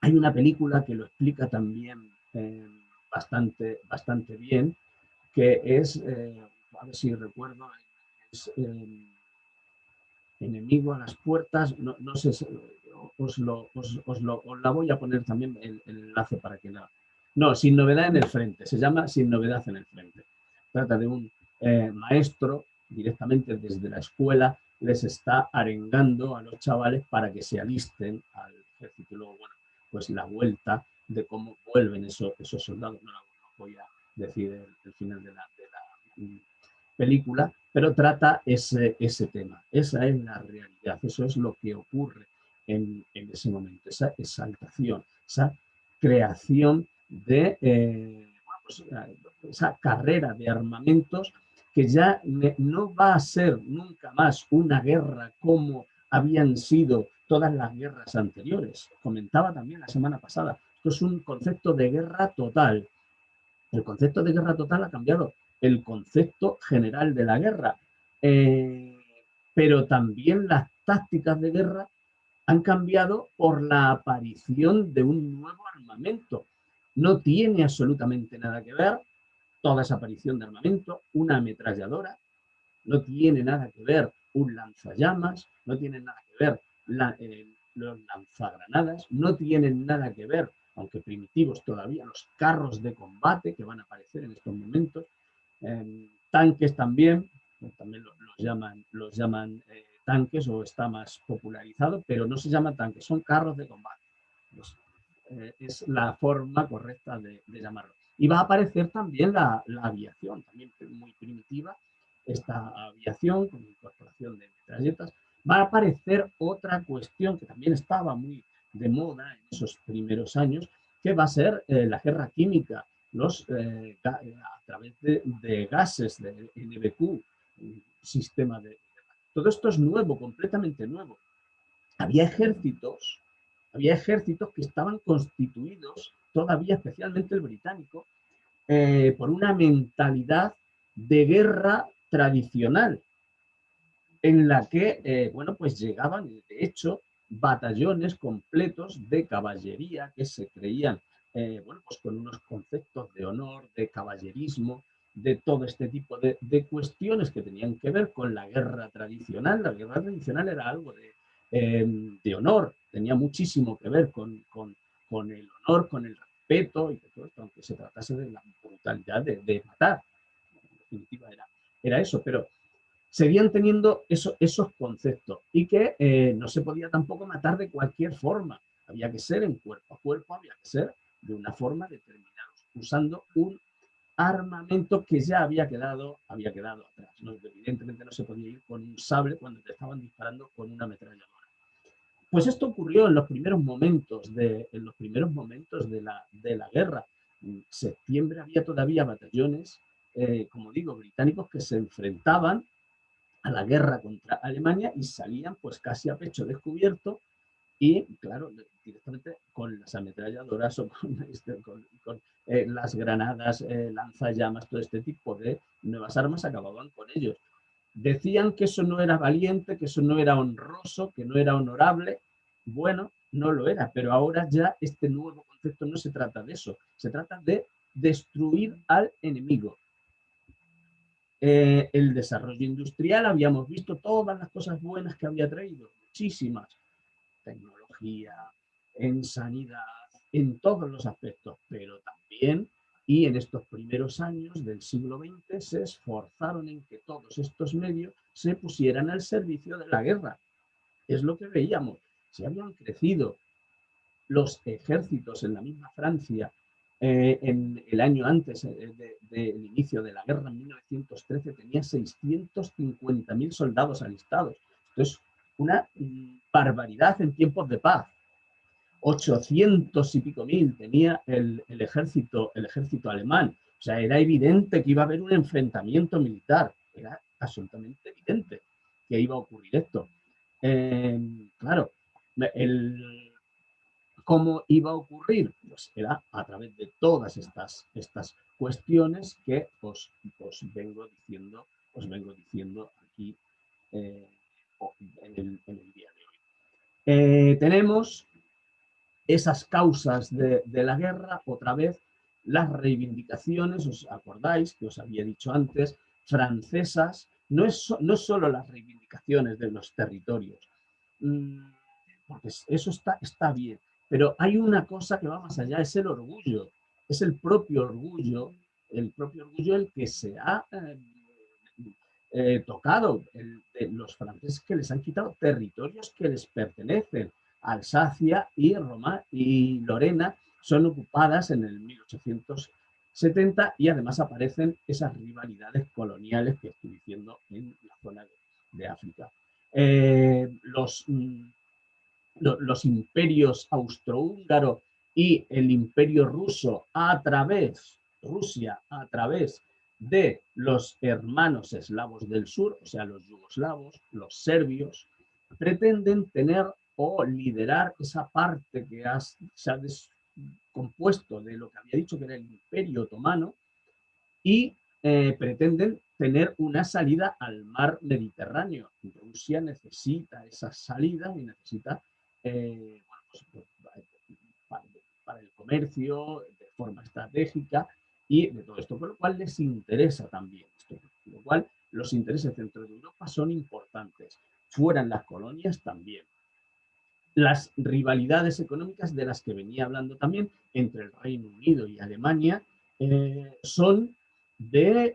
Hay una película que lo explica también bastante bien, que es, a ver si recuerdo, es Enemigo a las puertas, no sé, os la voy a poner también el enlace para que la... No, Sin novedad en el frente, se llama Sin novedad en el frente. Trata de un maestro directamente desde la escuela, les está arengando a los chavales para que se alisten al ejército. Y luego, bueno, pues la vuelta de cómo vuelven esos soldados, no voy a decir el final de la película, pero trata ese tema. Esa es la realidad, eso es lo que ocurre en ese momento, esa exaltación, esa creación de esa carrera de armamentos que ya no va a ser nunca más una guerra como habían sido todas las guerras anteriores. Comentaba también la semana pasada, esto es un concepto de guerra total. El concepto de guerra total ha cambiado el concepto general de la guerra, pero también las tácticas de guerra han cambiado por la aparición de un nuevo armamento. No tiene absolutamente nada que ver toda esa aparición de armamento, una ametralladora, no tiene nada que ver un lanzallamas, no tiene nada que ver los lanzagranadas, no tienen nada que ver, aunque primitivos todavía, los carros de combate que van a aparecer en estos momentos, tanques también los llaman tanques, o está más popularizado, pero no se llaman tanques, son carros de combate. Es la forma correcta de llamarlo. Y va a aparecer también la aviación, también muy primitiva, esta aviación con incorporación de metralletas. Va a aparecer otra cuestión que también estaba muy de moda en esos primeros años, que va a ser la guerra química, a través de gases, de NBQ, un sistema de... Todo esto es nuevo, completamente nuevo. Había ejércitos que estaban constituidos, todavía especialmente el británico, por una mentalidad de guerra tradicional, en la que, bueno, pues llegaban, de hecho, batallones completos de caballería que se creían, bueno, pues con unos conceptos de honor, de caballerismo, de todo este tipo de cuestiones que tenían que ver con la guerra tradicional. La guerra tradicional era algo de honor, tenía muchísimo que ver con el honor, con el respeto y todo esto, aunque se tratase de la brutalidad de matar. En definitiva era eso, pero seguían teniendo esos conceptos y que no se podía tampoco matar de cualquier forma. Había que ser en cuerpo a cuerpo, había que ser de una forma determinada, usando un armamento que ya había quedado atrás, ¿no? Evidentemente no se podía ir con un sable cuando te estaban disparando con una ametralladora. Pues esto ocurrió en los primeros momentos de la guerra. En septiembre había todavía batallones, como digo, británicos que se enfrentaban a la guerra contra Alemania y salían pues casi a pecho descubierto y, claro, directamente con las ametralladoras o con las granadas, lanzallamas, todo este tipo de nuevas armas, acababan con ellos. Decían que eso no era valiente, que eso no era honroso, que no era honorable. Bueno, no lo era, pero ahora ya este nuevo concepto no se trata de eso, se trata de destruir al enemigo. El desarrollo industrial, habíamos visto todas las cosas buenas que había traído, muchísimas, tecnología, en sanidad, en todos los aspectos, pero también, y en estos primeros años del siglo XX, se esforzaron en que todos estos medios se pusieran al servicio de la guerra. Es lo que veíamos. Se habían crecido los ejércitos en la misma Francia en el año antes del inicio de la guerra, en 1913, tenía 650.000 soldados alistados. Esto es una barbaridad en tiempos de paz. 800 y pico mil tenía el ejército alemán. O sea, era evidente que iba a haber un enfrentamiento militar. Era absolutamente evidente que iba a ocurrir esto. Claro, ¿cómo iba a ocurrir? Pues era a través de todas estas cuestiones que os vengo diciendo aquí en el día de hoy. Tenemos esas causas de la guerra, otra vez, las reivindicaciones, os acordáis que os había dicho antes, francesas, no solo las reivindicaciones de los territorios, porque eso está bien, pero hay una cosa que va más allá, es el orgullo, es el propio orgullo el que se ha tocado, los franceses que les han quitado territorios que les pertenecen. Alsacia y Roma y Lorena son ocupadas en el 1870 y además aparecen esas rivalidades coloniales que estoy diciendo en la zona de África. Los imperios austrohúngaro y el imperio ruso Rusia a través de los hermanos eslavos del sur, o sea, los yugoslavos, los serbios, pretenden tener o liderar esa parte que se ha descompuesto de lo que había dicho que era el Imperio Otomano y pretenden tener una salida al mar Mediterráneo. Rusia necesita esas salidas y necesita bueno, pues, para, para el comercio, de forma estratégica y de todo esto, con lo cual les interesa también esto, con lo cual los intereses dentro de Europa son importantes, fuera en las colonias también. Las rivalidades económicas de las que venía hablando también entre el Reino Unido y Alemania son de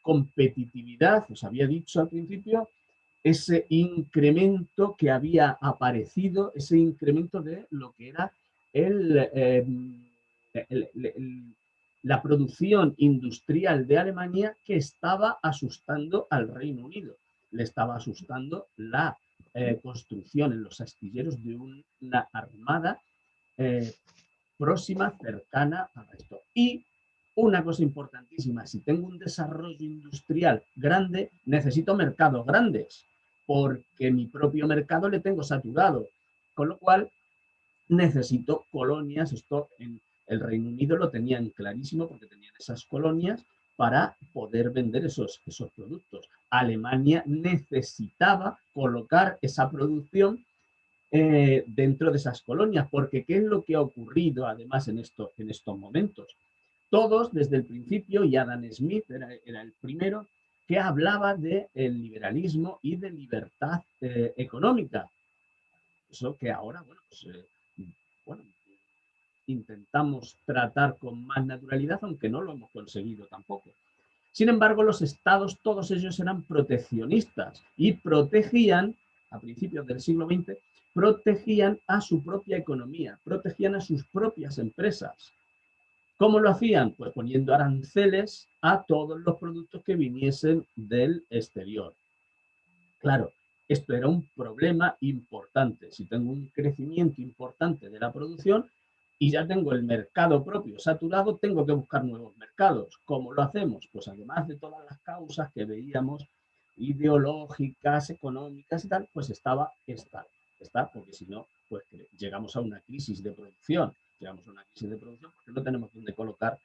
competitividad. Os había dicho al principio ese incremento que había aparecido, ese incremento de lo que era el, la producción industrial de Alemania, que estaba asustando al Reino Unido. Le estaba asustando la construcción en los astilleros de una armada próxima, cercana a esto. Y una cosa importantísima, si tengo un desarrollo industrial grande, necesito mercados grandes, porque mi propio mercado le tengo saturado, con lo cual necesito colonias. Esto en el Reino Unido lo tenían clarísimo porque tenían esas colonias para poder vender esos productos. Alemania necesitaba colocar esa producción dentro de esas colonias, porque ¿qué es lo que ha ocurrido además en estos momentos? Todos desde el principio, y Adam Smith era el primero, que hablaba del liberalismo y de libertad económica. Eso que ahora, bueno, pues, bueno, intentamos tratar con más naturalidad, aunque no lo hemos conseguido tampoco. Sin embargo, los estados, todos ellos eran proteccionistas y protegían, a principios del siglo XX, protegían a su propia economía, protegían a sus propias empresas. ¿Cómo lo hacían? Pues poniendo aranceles a todos los productos que viniesen del exterior. Claro, esto era un problema importante. Si tengo un crecimiento importante de la producción y ya tengo el mercado propio saturado, tengo que buscar nuevos mercados. ¿Cómo lo hacemos? Pues además de todas las causas que veíamos, ideológicas, económicas y tal, pues estaba esta, porque si no, pues llegamos a una crisis de producción. Llegamos a una crisis de producción porque no tenemos dónde colocar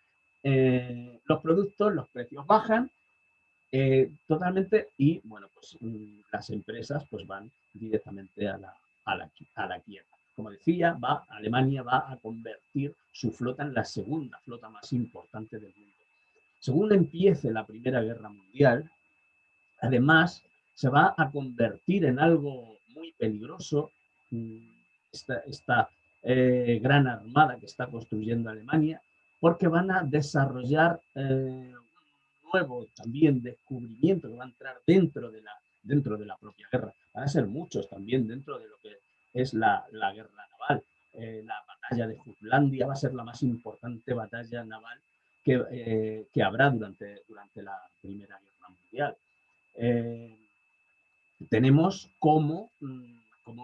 los productos, los precios bajan totalmente y, bueno, pues las empresas pues van directamente a la quiebra. Como decía, Alemania va a convertir su flota en la segunda flota más importante del mundo. Según empiece la Primera Guerra Mundial, además, se va a convertir en algo muy peligroso esta gran armada que está construyendo Alemania, porque van a desarrollar nuevo también descubrimiento que va a entrar dentro de la propia guerra. Van a ser muchos también dentro de lo que es la guerra naval. La batalla de Jutlandia va a ser la más importante batalla naval que habrá durante la Primera Guerra Mundial. Tenemos como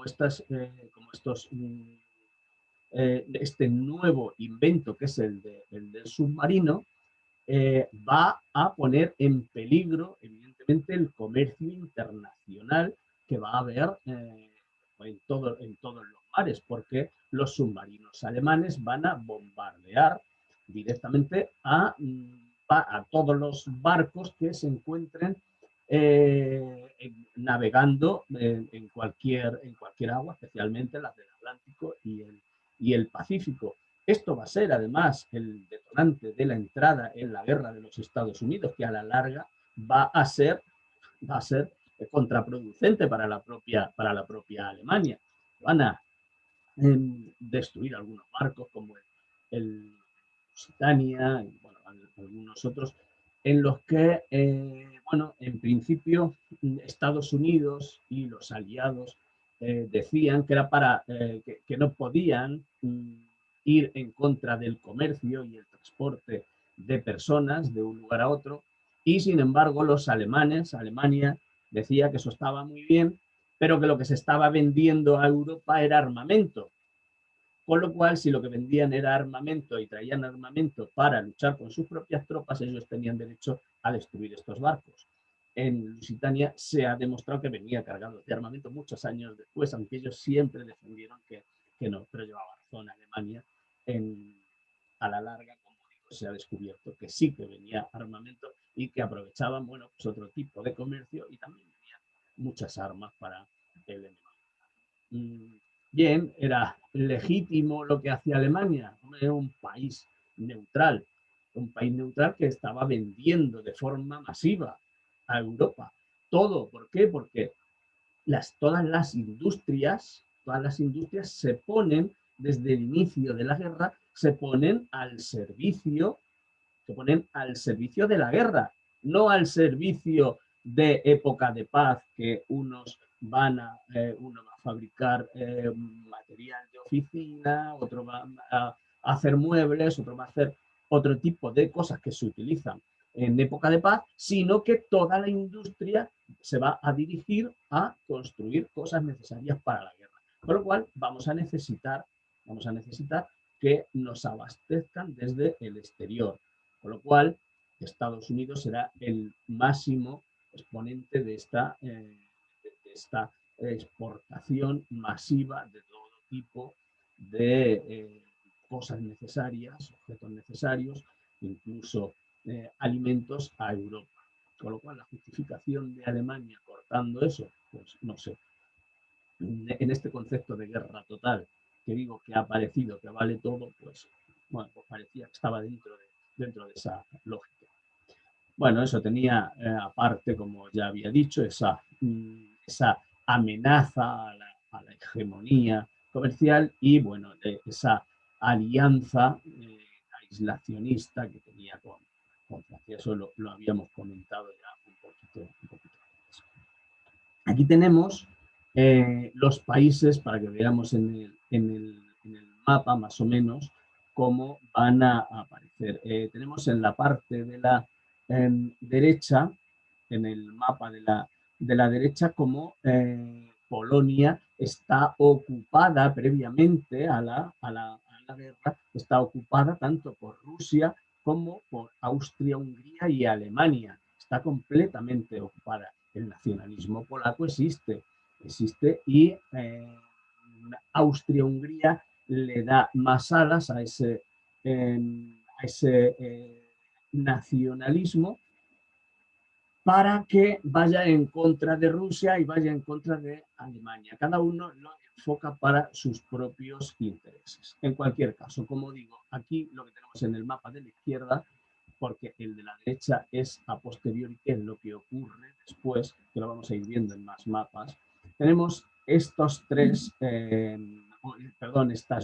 estos este nuevo invento que es el del submarino va a poner en peligro, evidentemente, el comercio internacional que va a haber en todos los mares, porque los submarinos alemanes van a bombardear directamente a todos los barcos que se encuentren navegando en cualquier agua, especialmente las del Atlántico y el Pacífico. Esto va a ser, además, el detonante de la entrada en la guerra de los Estados Unidos, que a la larga va a ser contraproducente para la propia Alemania. Van a destruir algunos barcos, como el Lusitania, y bueno, algunos otros, en los que, bueno, en principio, Estados Unidos y los aliados decían que era para que no podían ir en contra del comercio y el transporte de personas de un lugar a otro, y sin embargo los alemanes, Alemania, decía que eso estaba muy bien, pero que lo que se estaba vendiendo a Europa era armamento. Con lo cual, si lo que vendían era armamento y traían armamento para luchar con sus propias tropas, ellos tenían derecho a destruir estos barcos. En Lusitania se ha demostrado que venía cargado de armamento muchos años después, aunque ellos siempre defendieron que no, pero llevaba razón Alemania. A la larga, como digo, se ha descubierto que sí que venía armamento y que aprovechaban, bueno, pues otro tipo de comercio y también venían muchas armas para el enemigo. bien, era legítimo lo que hacía Alemania, era un país neutral que estaba vendiendo de forma masiva a Europa. Todo, ¿por qué? Porque todas las industrias se ponen, desde el inicio de la guerra, se ponen al servicio de la guerra, no al servicio de época de paz, que uno va a fabricar material de oficina, otro va a hacer muebles, otro va a hacer otro tipo de cosas que se utilizan en época de paz, sino que toda la industria se va a dirigir a construir cosas necesarias para la guerra. Con lo cual vamos a necesitar que nos abastezcan desde el exterior. Con lo cual, Estados Unidos será el máximo exponente de esta exportación masiva de todo tipo de cosas necesarias, objetos necesarios, incluso alimentos a Europa. Con lo cual, la justificación de Alemania cortando eso, pues no sé. En este concepto de guerra total, que digo que ha aparecido, que vale todo, pues, bueno, pues parecía que estaba dentro de esa lógica. Bueno, eso tenía aparte, como ya había dicho, esa amenaza a la hegemonía comercial y, bueno, esa alianza aislacionista que tenía con Francia. Eso lo habíamos comentado ya un poquito antes. Aquí tenemos los países, para que veamos en el mapa más o menos cómo van a aparecer. Tenemos en la parte de la derecha, en el mapa de la derecha, como Polonia está ocupada previamente a la guerra, está ocupada tanto por Rusia como por Austria, Hungría y Alemania. Está completamente ocupada. El nacionalismo polaco existe y Austria-Hungría le da más alas a ese nacionalismo para que vaya en contra de Rusia y vaya en contra de Alemania. Cada uno lo enfoca para sus propios intereses. En cualquier caso, como digo, aquí lo que tenemos en el mapa de la izquierda, porque el de la derecha es a posteriori, que es lo que ocurre después, que lo vamos a ir viendo en más mapas, tenemos estas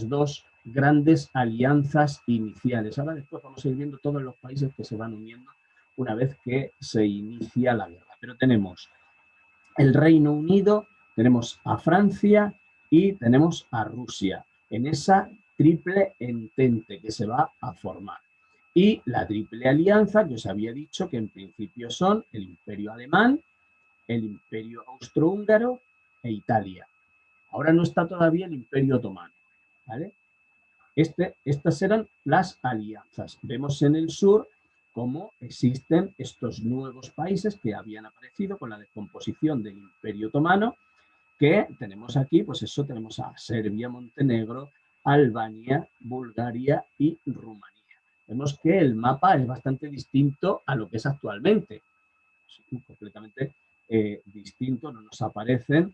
dos grandes alianzas iniciales. Ahora después vamos a ir viendo todos los países que se van uniendo una vez que se inicia la guerra. Pero tenemos el Reino Unido, tenemos a Francia y tenemos a Rusia en esa triple entente que se va a formar. Y la triple alianza que os había dicho que en principio son el Imperio Alemán, el Imperio Austrohúngaro e Italia. Ahora no está todavía el Imperio Otomano, ¿vale? Estas eran las alianzas. Vemos en el sur cómo existen estos nuevos países que habían aparecido con la descomposición del Imperio Otomano, que tenemos aquí, pues eso, tenemos a Serbia, Montenegro, Albania, Bulgaria y Rumanía. Vemos que el mapa es bastante distinto a lo que es actualmente. Es completamente distinto, no nos aparecen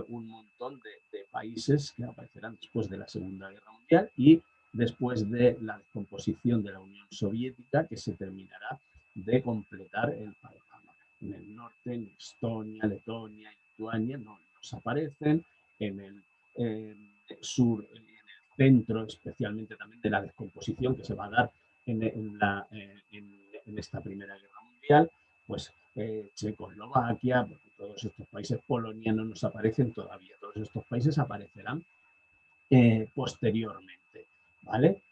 un montón de países que aparecerán después de la Segunda Guerra Mundial y después de la descomposición de la Unión Soviética, que se terminará de completar el panorama. En el norte, en Estonia, Letonia y Lituania no nos aparecen, en el sur, en el centro, especialmente también de la descomposición que se va a dar en esta Primera Guerra Mundial, pues Checoslovaquia, porque todos estos países, Polonia no nos aparecen todavía, todos estos países aparecerán posteriormente, ¿vale?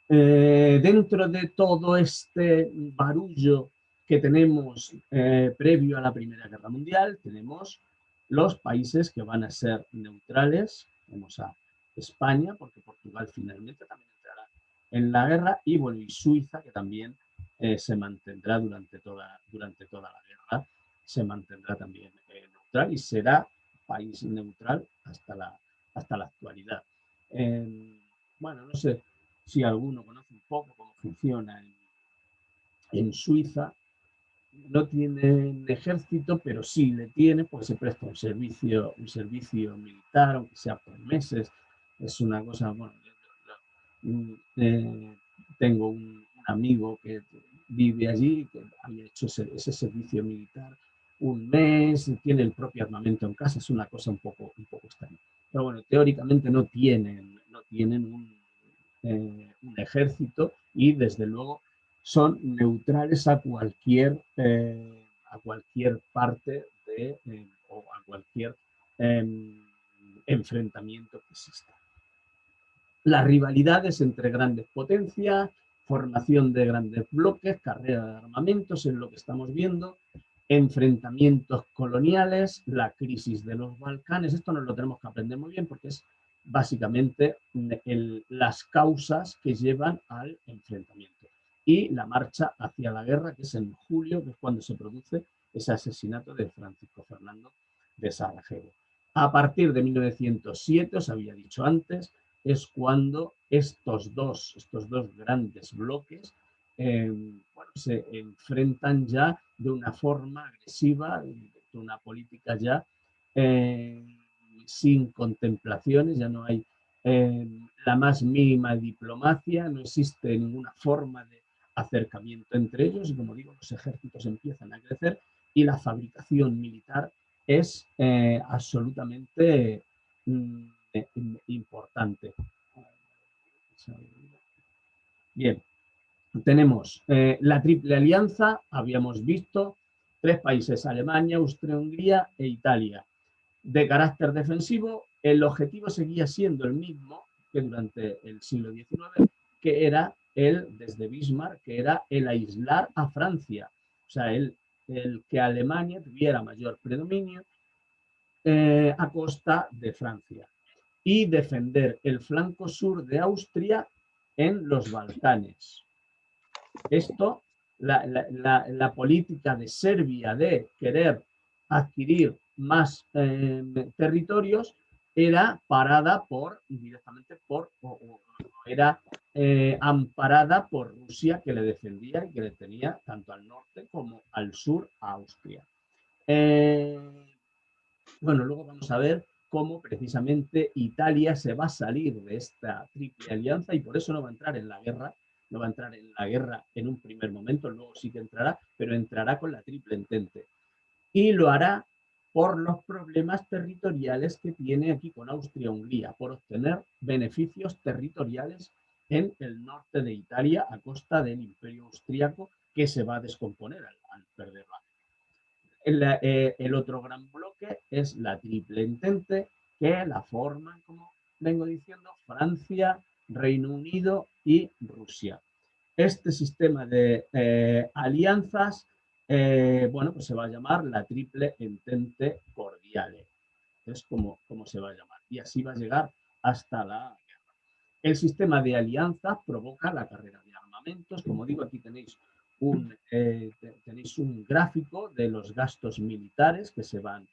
Dentro de todo este barullo que tenemos previo a la Primera Guerra Mundial, tenemos los países que van a ser neutrales. Tenemos a España, porque Portugal finalmente también entrará en la guerra, y bueno, y Suiza, que también se mantendrá durante toda la guerra, se mantendrá también neutral y será país neutral hasta la actualidad. Bueno, no sé si alguno conoce un poco cómo funciona en Suiza. No tienen ejército, pero sí le tiene, porque se presta un servicio militar, aunque sea por meses, es una cosa, bueno, tengo un amigo que vive allí, que había hecho ese servicio militar un mes, tiene el propio armamento en casa, es una cosa un poco extraña. Pero bueno, teóricamente no tienen un ejército y desde luego son neutrales a cualquier parte o a cualquier enfrentamiento que exista. Las rivalidades entre grandes potencias, formación de grandes bloques, carrera de armamentos, es lo que estamos viendo, enfrentamientos coloniales, la crisis de los Balcanes, esto nos lo tenemos que aprender muy bien porque es básicamente las causas que llevan al enfrentamiento. Y la marcha hacia la guerra, que es en julio, que es cuando se produce ese asesinato de Francisco Fernando de Sarajevo. A partir de 1907, os había dicho antes, es cuando estos dos grandes bloques bueno, se enfrentan ya de una forma agresiva, de una política ya sin contemplaciones, ya no hay la más mínima diplomacia, no existe ninguna forma de acercamiento entre ellos y, como digo, los ejércitos empiezan a crecer y la fabricación militar es absolutamente importante. Bien, tenemos la Triple Alianza, habíamos visto, 3 países, Alemania, Austria-Hungría e Italia. De carácter defensivo, el objetivo seguía siendo el mismo que durante el siglo XIX, que era desde Bismarck, que era el aislar a Francia. O sea, el que Alemania tuviera mayor predominio a costa de Francia y defender el flanco sur de Austria en los Balcanes. Esto, la política de Serbia de querer adquirir más territorios era parada directamente era amparada por Rusia, que le defendía y que le tenía tanto al norte como al sur a Austria. Bueno, luego vamos a ver cómo precisamente Italia se va a salir de esta triple alianza y por eso no va a entrar en la guerra, no va a entrar en la guerra en un primer momento, luego sí que entrará, pero entrará con la triple entente. Y lo hará por los problemas territoriales que tiene aquí con Austria-Hungría, por obtener beneficios territoriales en el norte de Italia a costa del imperio austriaco que se va a descomponer al perderla. El otro gran bloque es la triple entente, que la forman, como vengo diciendo, Francia, Reino Unido y Rusia. Este sistema de alianzas, bueno, pues se va a llamar la triple entente cordiale. Es como se va a llamar. Y así va a llegar hasta la guerra. El sistema de alianzas provoca la carrera de armamentos. Como digo, aquí tenéis un gráfico de los gastos militares que se van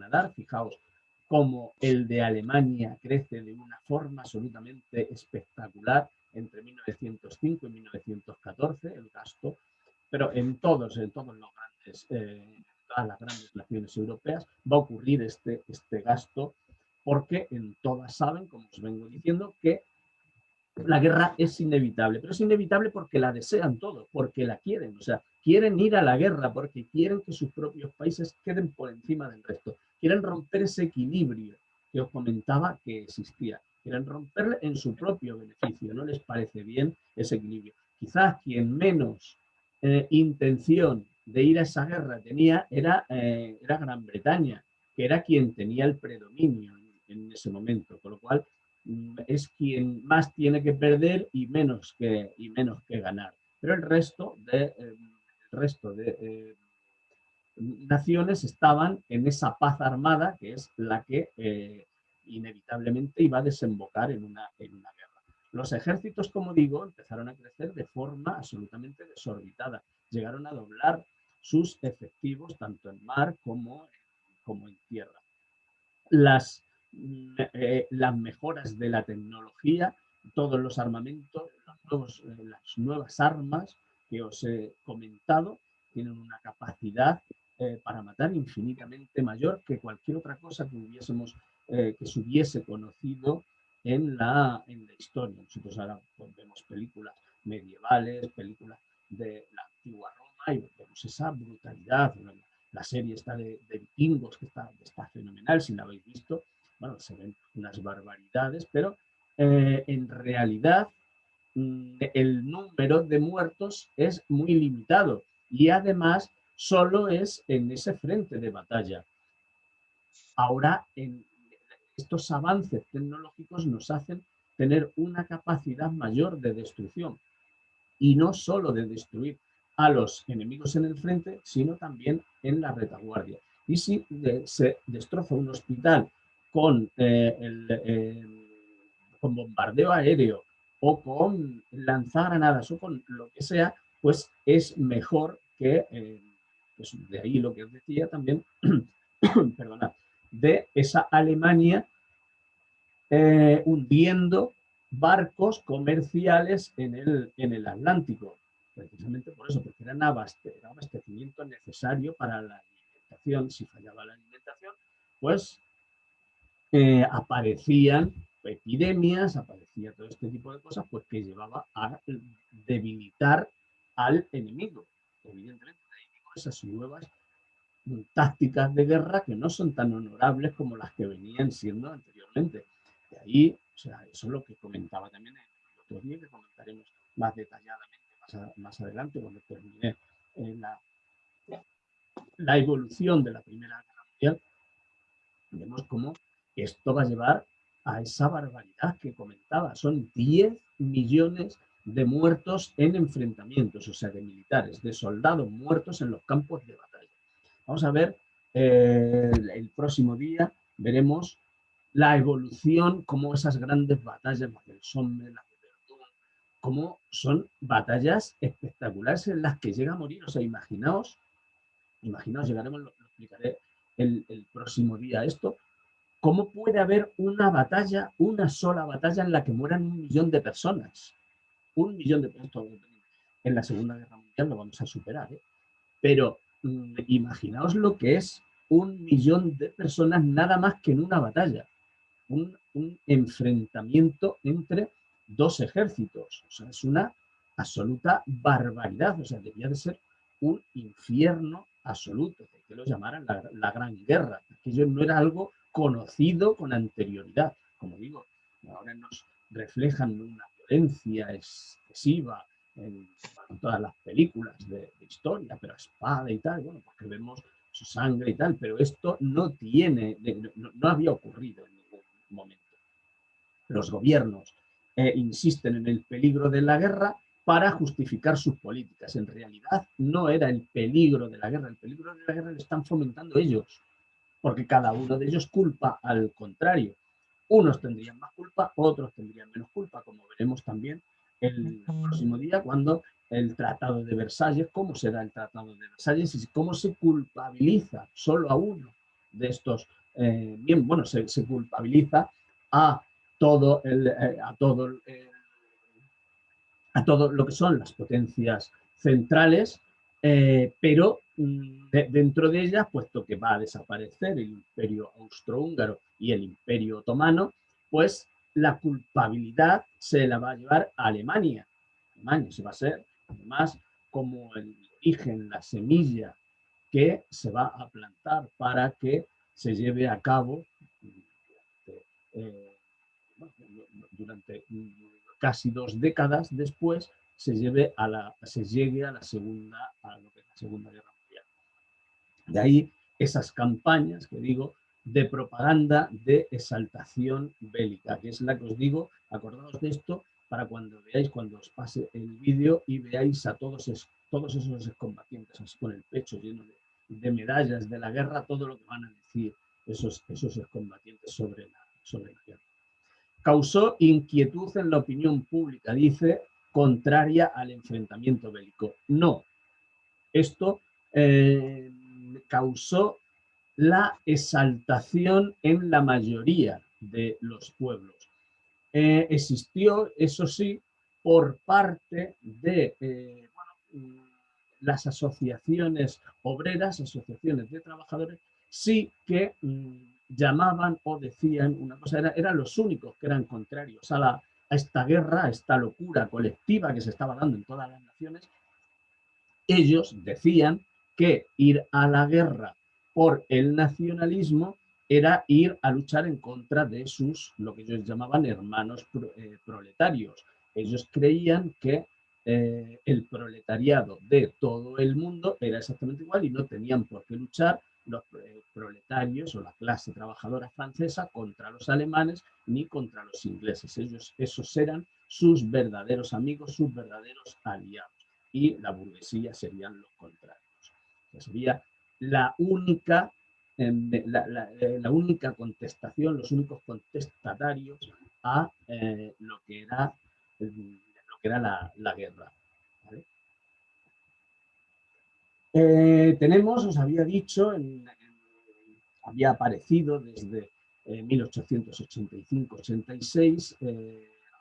a dar. Fijaos cómo el de Alemania crece de una forma absolutamente espectacular entre 1905 y 1914, el gasto, pero en todas las grandes naciones europeas va a ocurrir este gasto porque en todas saben, como os vengo diciendo, que la guerra es inevitable, pero es inevitable porque la desean todos, porque la quieren, o sea, quieren ir a la guerra porque quieren que sus propios países queden por encima del resto, quieren romper ese equilibrio que os comentaba que existía, quieren romperle en su propio beneficio, no les parece bien ese equilibrio. Quizás quien menos intención de ir a esa guerra tenía era Gran Bretaña, que era quien tenía el predominio en ese momento, con lo cual es quien más tiene que perder y menos que ganar. Pero el resto de naciones estaban en esa paz armada que es la que inevitablemente iba a desembocar en una guerra. Los ejércitos, como digo, empezaron a crecer de forma absolutamente desorbitada. Llegaron a doblar sus efectivos tanto en mar como en tierra. Las mejoras de la tecnología, todos los armamentos, las nuevas armas que os he comentado, tienen una capacidad para matar infinitamente mayor que cualquier otra cosa que se hubiese conocido en la historia. Nosotros ahora pues, vemos películas medievales, películas de la antigua Roma y vemos esa brutalidad. La serie está de Vikingos, que está fenomenal, si la habéis visto. Bueno, se ven unas barbaridades, pero en realidad el número de muertos es muy limitado y además solo es en ese frente de batalla. Ahora, estos avances tecnológicos nos hacen tener una capacidad mayor de destrucción y no solo de destruir a los enemigos en el frente, sino también en la retaguardia. Y si se destroza un hospital con, con bombardeo aéreo o con lanzagranadas o con lo que sea, pues es mejor que, pues de ahí lo que os decía también, perdonad, de esa Alemania hundiendo barcos comerciales en el Atlántico, precisamente por eso, porque era abastecimiento necesario para la alimentación. Si fallaba la alimentación, pues aparecían epidemias, aparecía todo este tipo de cosas, pues que llevaba a debilitar al enemigo. Evidentemente, esas nuevas tácticas de guerra que no son tan honorables como las que venían siendo anteriormente. De ahí, o sea, eso es lo que comentaba también el otro día, que comentaremos más detalladamente más adelante, cuando termine la evolución de la Primera Guerra Mundial. Vemos cómo esto va a llevar a esa barbaridad que comentaba. Son 10 millones de muertos en enfrentamientos, o sea, de militares, de soldados muertos en los campos de batalla. Vamos a ver, el próximo día veremos la evolución, cómo esas grandes batallas, las del Somme, las de Verdún, cómo son batallas espectaculares en las que llega a morir. O sea, imaginaos, llegaremos, lo explicaré el próximo día esto, cómo puede haber una batalla, una sola batalla en la que mueran 1.000.000 de personas. 1.000.000 de personas. En la Segunda Guerra Mundial lo vamos a superar, ¿eh? Pero imaginaos lo que es 1.000.000 de personas nada más que en una batalla. Un enfrentamiento entre dos ejércitos. O sea, es una absoluta barbaridad. O sea, debía de ser un infierno absoluto, que lo llamaran la Gran Guerra. Aquello no era algo conocido con anterioridad. Como digo, ahora nos reflejan una violencia excesiva en todas las películas de historia, pero espada y tal, bueno, porque vemos su sangre y tal, pero esto no tiene, no había ocurrido en ningún momento. Los gobiernos insisten en el peligro de la guerra para justificar sus políticas. En realidad no era el peligro de la guerra, el peligro de la guerra lo están fomentando ellos, porque cada uno de ellos culpa al contrario. Unos tendrían más culpa, otros tendrían menos culpa, como veremos también el próximo día cuando el Tratado de Versalles, cómo se da el Tratado de Versalles y cómo se culpabiliza solo a uno de estos, bien, bueno, se culpabiliza a todo, a todo lo que son las potencias centrales, pero dentro de ellas, puesto que va a desaparecer el Imperio Austrohúngaro y el Imperio Otomano, pues la culpabilidad se la va a llevar a Alemania. Alemania se va a ser, además, como el origen, la semilla que se va a plantar para que se lleve a cabo durante casi 2 décadas después se llegue a la segunda Guerra Mundial. De ahí esas campañas que digo de propaganda de exaltación bélica, que es la que os digo, acordaos de esto para cuando veáis, cuando os pase el vídeo y veáis a todos esos excombatientes así con el pecho lleno de medallas de la guerra, todo lo que van a decir esos excombatientes sobre la guerra. Causó inquietud en la opinión pública, dice, contraria al enfrentamiento bélico. No, esto causó la exaltación en la mayoría de los pueblos. Existió, eso sí, por parte de las asociaciones obreras, asociaciones de trabajadores, sí que llamaban o decían una cosa, eran los únicos que eran contrarios a esta guerra, a esta locura colectiva que se estaba dando en todas las naciones. Ellos decían que ir a la guerra por el nacionalismo era ir a luchar en contra de lo que ellos llamaban hermanos proletarios. Ellos creían que el proletariado de todo el mundo era exactamente igual y no tenían por qué luchar los proletarios o la clase trabajadora francesa contra los alemanes ni contra los ingleses. Esos eran sus verdaderos amigos, sus verdaderos aliados. Y la burguesía serían los contrarios. O sea, sería la única, la única contestación, los únicos contestatarios a lo que era la guerra. ¿Vale? Tenemos, os había dicho, había aparecido desde 1885-86,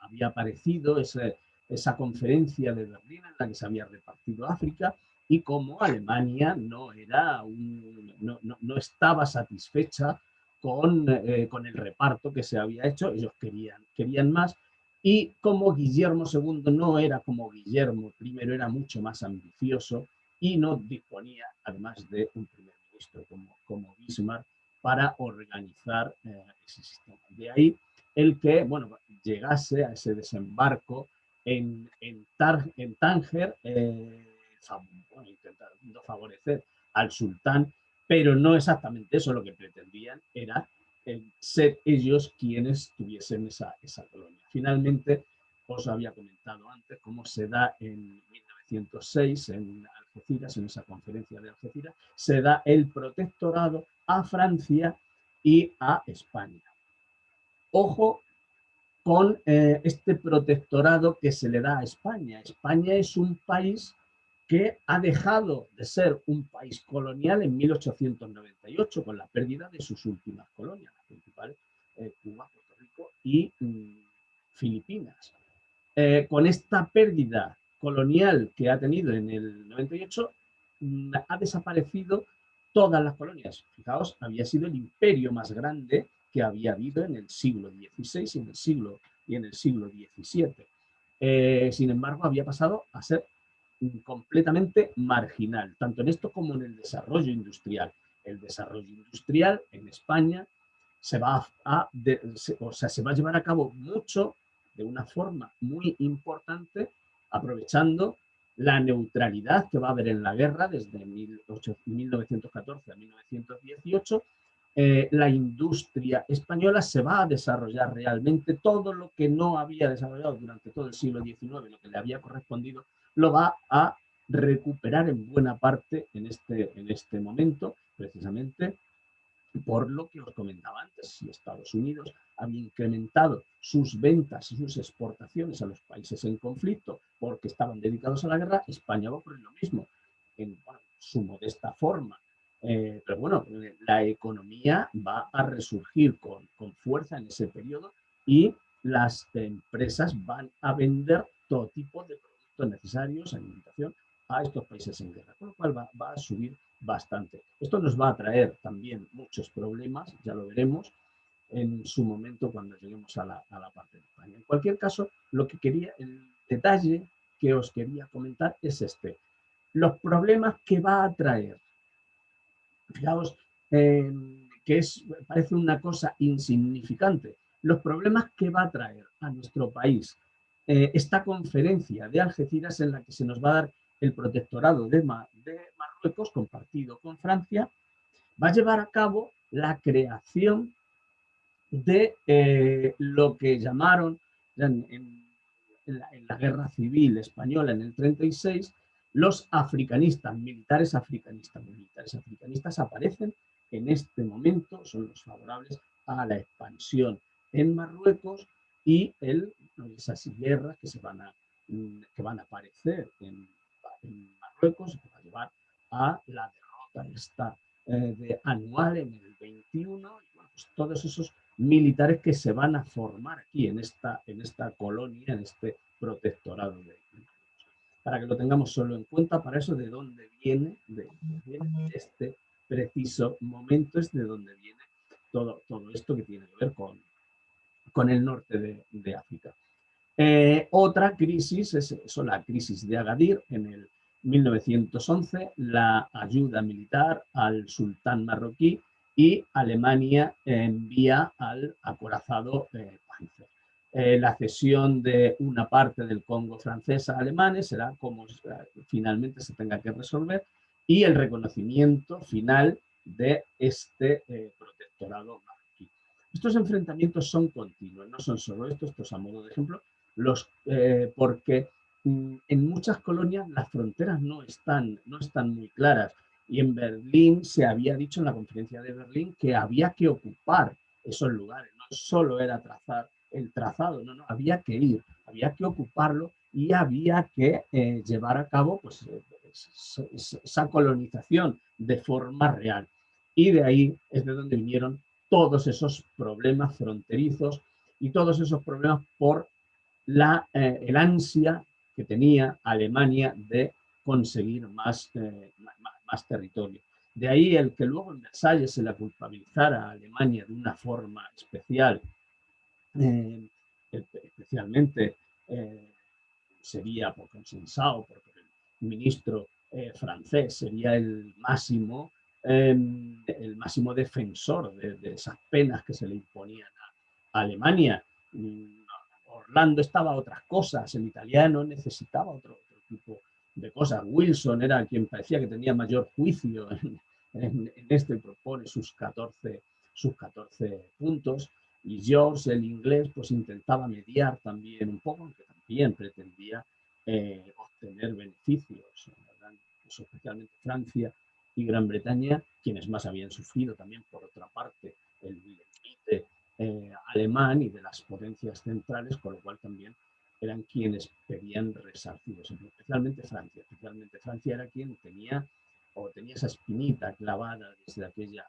había aparecido esa conferencia de Berlín en la que se había repartido África y cómo Alemania no estaba satisfecha con el reparto que se había hecho, ellos querían más, y como Guillermo II no era como Guillermo I, era mucho más ambicioso y no disponía, además de un primer ministro como Bismarck, para organizar ese sistema. De ahí el que, bueno, llegase a ese desembarco en Tánger, intentando favorecer al sultán, pero no exactamente eso. Lo que pretendían era ser ellos quienes tuviesen esa colonia. Finalmente, os había comentado antes cómo se da en 1906 en Algeciras, en esa conferencia de Algeciras, se da el protectorado a Francia y a España. Ojo con este protectorado que se le da a España. España es un país que ha dejado de ser un país colonial en 1898 con la pérdida de sus últimas colonias, las principales, Cuba, Puerto Rico y Filipinas. Con esta pérdida colonial que ha tenido en el 98, ha desaparecido todas las colonias. Fijaos, había sido el imperio más grande que había habido en el siglo XVI y en el siglo XVII. Sin embargo, había pasado a ser completamente marginal, tanto en esto como en el desarrollo industrial. El desarrollo industrial en España se va a llevar a cabo mucho de una forma muy importante, aprovechando la neutralidad que va a haber en la guerra desde 1914 a 1918. La industria española se va a desarrollar realmente. Todo lo que no había desarrollado durante todo el siglo XIX, lo que le había correspondido, lo va a recuperar en buena parte en este momento, precisamente por lo que os comentaba antes. Si Estados Unidos había incrementado sus ventas y sus exportaciones a los países en conflicto porque estaban dedicados a la guerra, España va a ocurrir lo mismo, en su modesta forma. Pero bueno, la economía va a resurgir con fuerza en ese periodo y las empresas van a vender todo tipo de productos necesarios, alimentación, a estos países en guerra, con lo cual va a subir bastante. Esto nos va a traer también muchos problemas, ya lo veremos en su momento cuando lleguemos a la parte de España. En cualquier caso, el detalle que os quería comentar es este. Los problemas que va a traer. Fijaos que parece una cosa insignificante. Los problemas que va a traer a nuestro país esta conferencia de Algeciras, en la que se nos va a dar el protectorado de Marruecos compartido con Francia, va a llevar a cabo la creación de lo que llamaron en la Guerra Civil Española en el 36, los africanistas, militares africanistas. Los militares africanistas aparecen en este momento, son los favorables a la expansión en Marruecos y esas guerras que van a aparecer en Marruecos, que va a llevar a la derrota anual en el 21, y bueno, pues todos esos militares que se van a formar aquí en esta colonia, en este protectorado de para que lo tengamos solo en cuenta, para eso de dónde viene, de este preciso momento, es de dónde viene todo esto que tiene que ver con el norte de África. Otra crisis es la crisis de Agadir en el 1911, la ayuda militar al sultán marroquí y Alemania envía al acorazado Panzer. La cesión de una parte del Congo francés a alemanes será como finalmente se tenga que resolver, y el reconocimiento final de este protectorado marroquí. Estos enfrentamientos son continuos, no son solo estos a modo de ejemplo, porque en muchas colonias las fronteras no están muy claras, y en Berlín se había dicho en la conferencia de Berlín que había que ocupar esos lugares, no solo era trazar el trazado, no, había que ir, había que ocuparlo y había que llevar a cabo pues, esa colonización de forma real. Y de ahí es de donde vinieron todos esos problemas fronterizos y todos esos problemas por el ansia que tenía Alemania de conseguir más territorio. De ahí el que luego en Versalles se la culpabilizara a Alemania de una forma especial, especialmente sería por consensado, porque el ministro francés sería el máximo defensor de esas penas que se le imponían a Alemania. Orlando estaba a otras cosas, el italiano necesitaba otro tipo de cosas. Wilson era quien parecía que tenía mayor juicio en esto y propone sus 14 puntos. Y George, el inglés, pues intentaba mediar también un poco, aunque también pretendía obtener beneficios, pues especialmente Francia y Gran Bretaña, quienes más habían sufrido también, por otra parte, el límite alemán y de las potencias centrales, con lo cual también eran quienes pedían resarcidos, especialmente Francia. Especialmente Francia era quien tenía esa espinita clavada desde aquella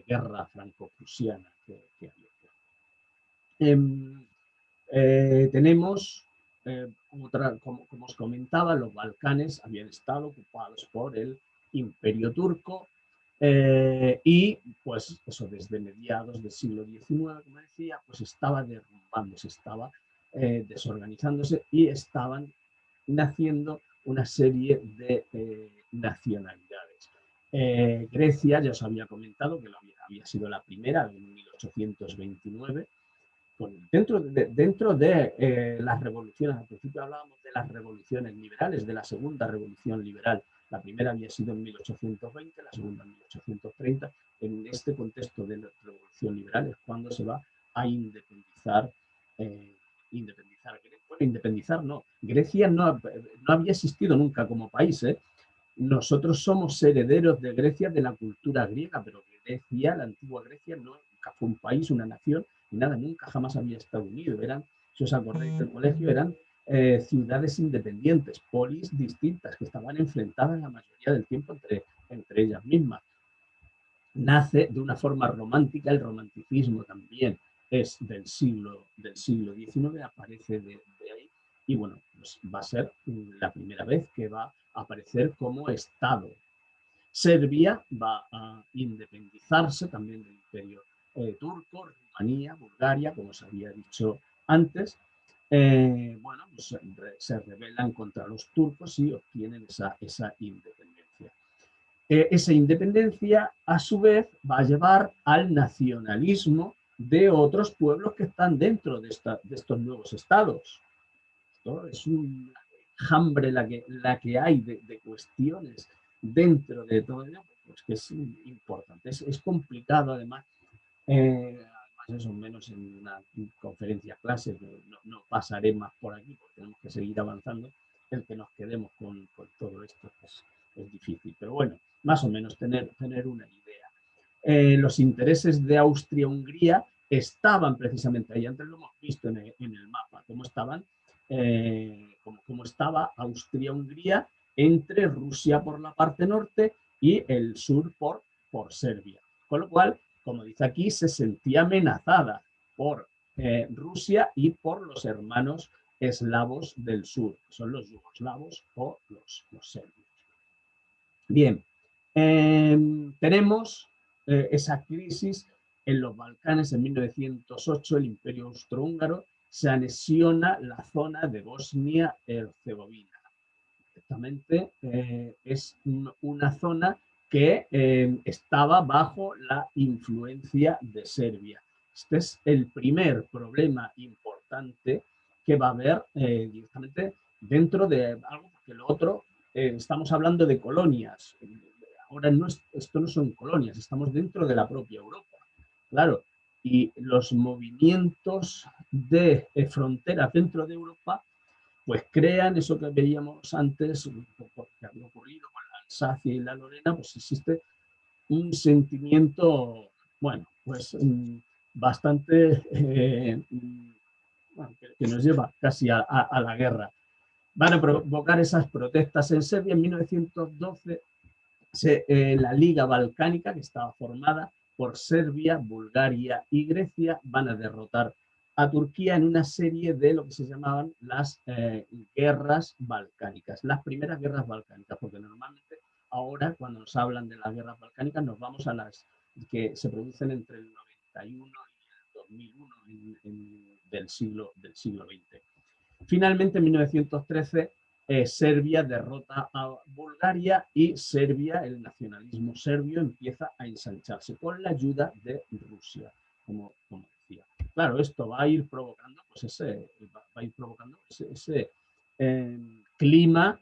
guerra franco-prusiana que había. Tenemos como os comentaba, los Balcanes habían estado ocupados por el Imperio Turco y pues eso desde mediados del siglo XIX, como decía, pues estaba derrumbándose, estaba desorganizándose y estaban naciendo una serie de nacionalidades. Grecia, ya os había comentado que había sido la primera en 1829. Dentro de las revoluciones, al principio hablábamos de las revoluciones liberales, de la segunda revolución liberal. La primera había sido en 1820, la segunda en 1830. En este contexto de la revolución liberal es cuando se va a independizar. Independizar no. Grecia no había existido nunca como país. Nosotros somos herederos de Grecia, de la cultura griega, pero Grecia, la antigua Grecia, nunca fue un país, una nación, ni nada, nunca jamás había estado unido. Eran, si os acordáis del colegio, eran ciudades independientes, polis distintas, que estaban enfrentadas la mayoría del tiempo entre ellas mismas. Nace de una forma romántica, el romanticismo también es del siglo XIX, aparece de ahí, y bueno, pues va a ser la primera vez que va a aparecer como Estado. Serbia va a independizarse también del Imperio Turco, Rumanía, Bulgaria, como os había dicho antes. Bueno, pues se rebelan contra los turcos y obtienen esa independencia. Esa independencia, a su vez, va a llevar al nacionalismo de otros pueblos que están dentro de estos nuevos estados. Esto es un hambre la que hay de cuestiones dentro de todo ello, pues que es importante. Es complicado, además, eso menos en una conferencia clase, no pasaré más por aquí porque tenemos que seguir avanzando. El que nos quedemos con todo esto pues, es difícil, pero bueno, más o menos tener una idea. Los intereses de Austria-Hungría estaban precisamente ahí, antes lo hemos visto en el mapa, cómo estaban, cómo estaba Austria-Hungría entre Rusia por la parte norte y el sur por Serbia. Con lo cual, como dice aquí, se sentía amenazada por Rusia y por los hermanos eslavos del sur, que son los yugoslavos o los serbios. Bien, tenemos esa crisis En los Balcanes, en 1908, el Imperio Austrohúngaro se anexiona la zona de Bosnia-Herzegovina. Exactamente, es una zona que estaba bajo la influencia de Serbia. Este es el primer problema importante que va a haber directamente dentro de algo, porque lo otro, estamos hablando de colonias. Ahora esto no son colonias, estamos dentro de la propia Europa. Claro, y los movimientos de fronteras dentro de Europa pues crean eso que veíamos antes, que había ocurrido con la Alsacia y la Lorena, pues existe un sentimiento, bueno, pues bastante, bueno, que nos lleva casi a la guerra. Van a provocar esas protestas en Serbia. En 1912, la Liga Balcánica, que estaba formada por Serbia, Bulgaria y Grecia, van a derrotar a Turquía en una serie de lo que se llamaban las guerras balcánicas, las primeras guerras balcánicas, porque normalmente ahora cuando nos hablan de las guerras balcánicas nos vamos a las que se producen entre el 91 y el 2001 del siglo XX. Finalmente, en 1913, Serbia derrota a Bulgaria y Serbia, el nacionalismo serbio, empieza a ensancharse con la ayuda de Rusia, como decía. Claro, esto va a ir provocando, pues ese clima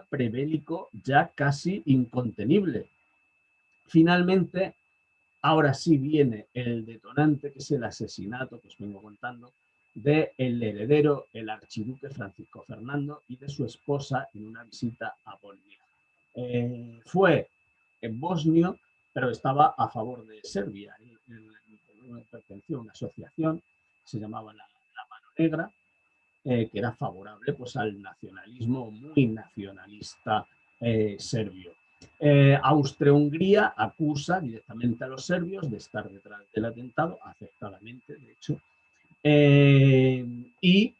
prebélico ya casi incontenible. Finalmente, ahora sí viene el detonante, que es el asesinato que os vengo contando, del heredero, el archiduque Francisco Fernando, y de su esposa en una visita a Bosnia. Fue en bosnio, pero estaba a favor de Serbia. Perteneció a una asociación, se llamaba la Mano Negra, que era favorable pues, al nacionalismo, muy nacionalista serbio. Austria-Hungría acusa directamente a los serbios de estar detrás del atentado, acertadamente, de hecho, y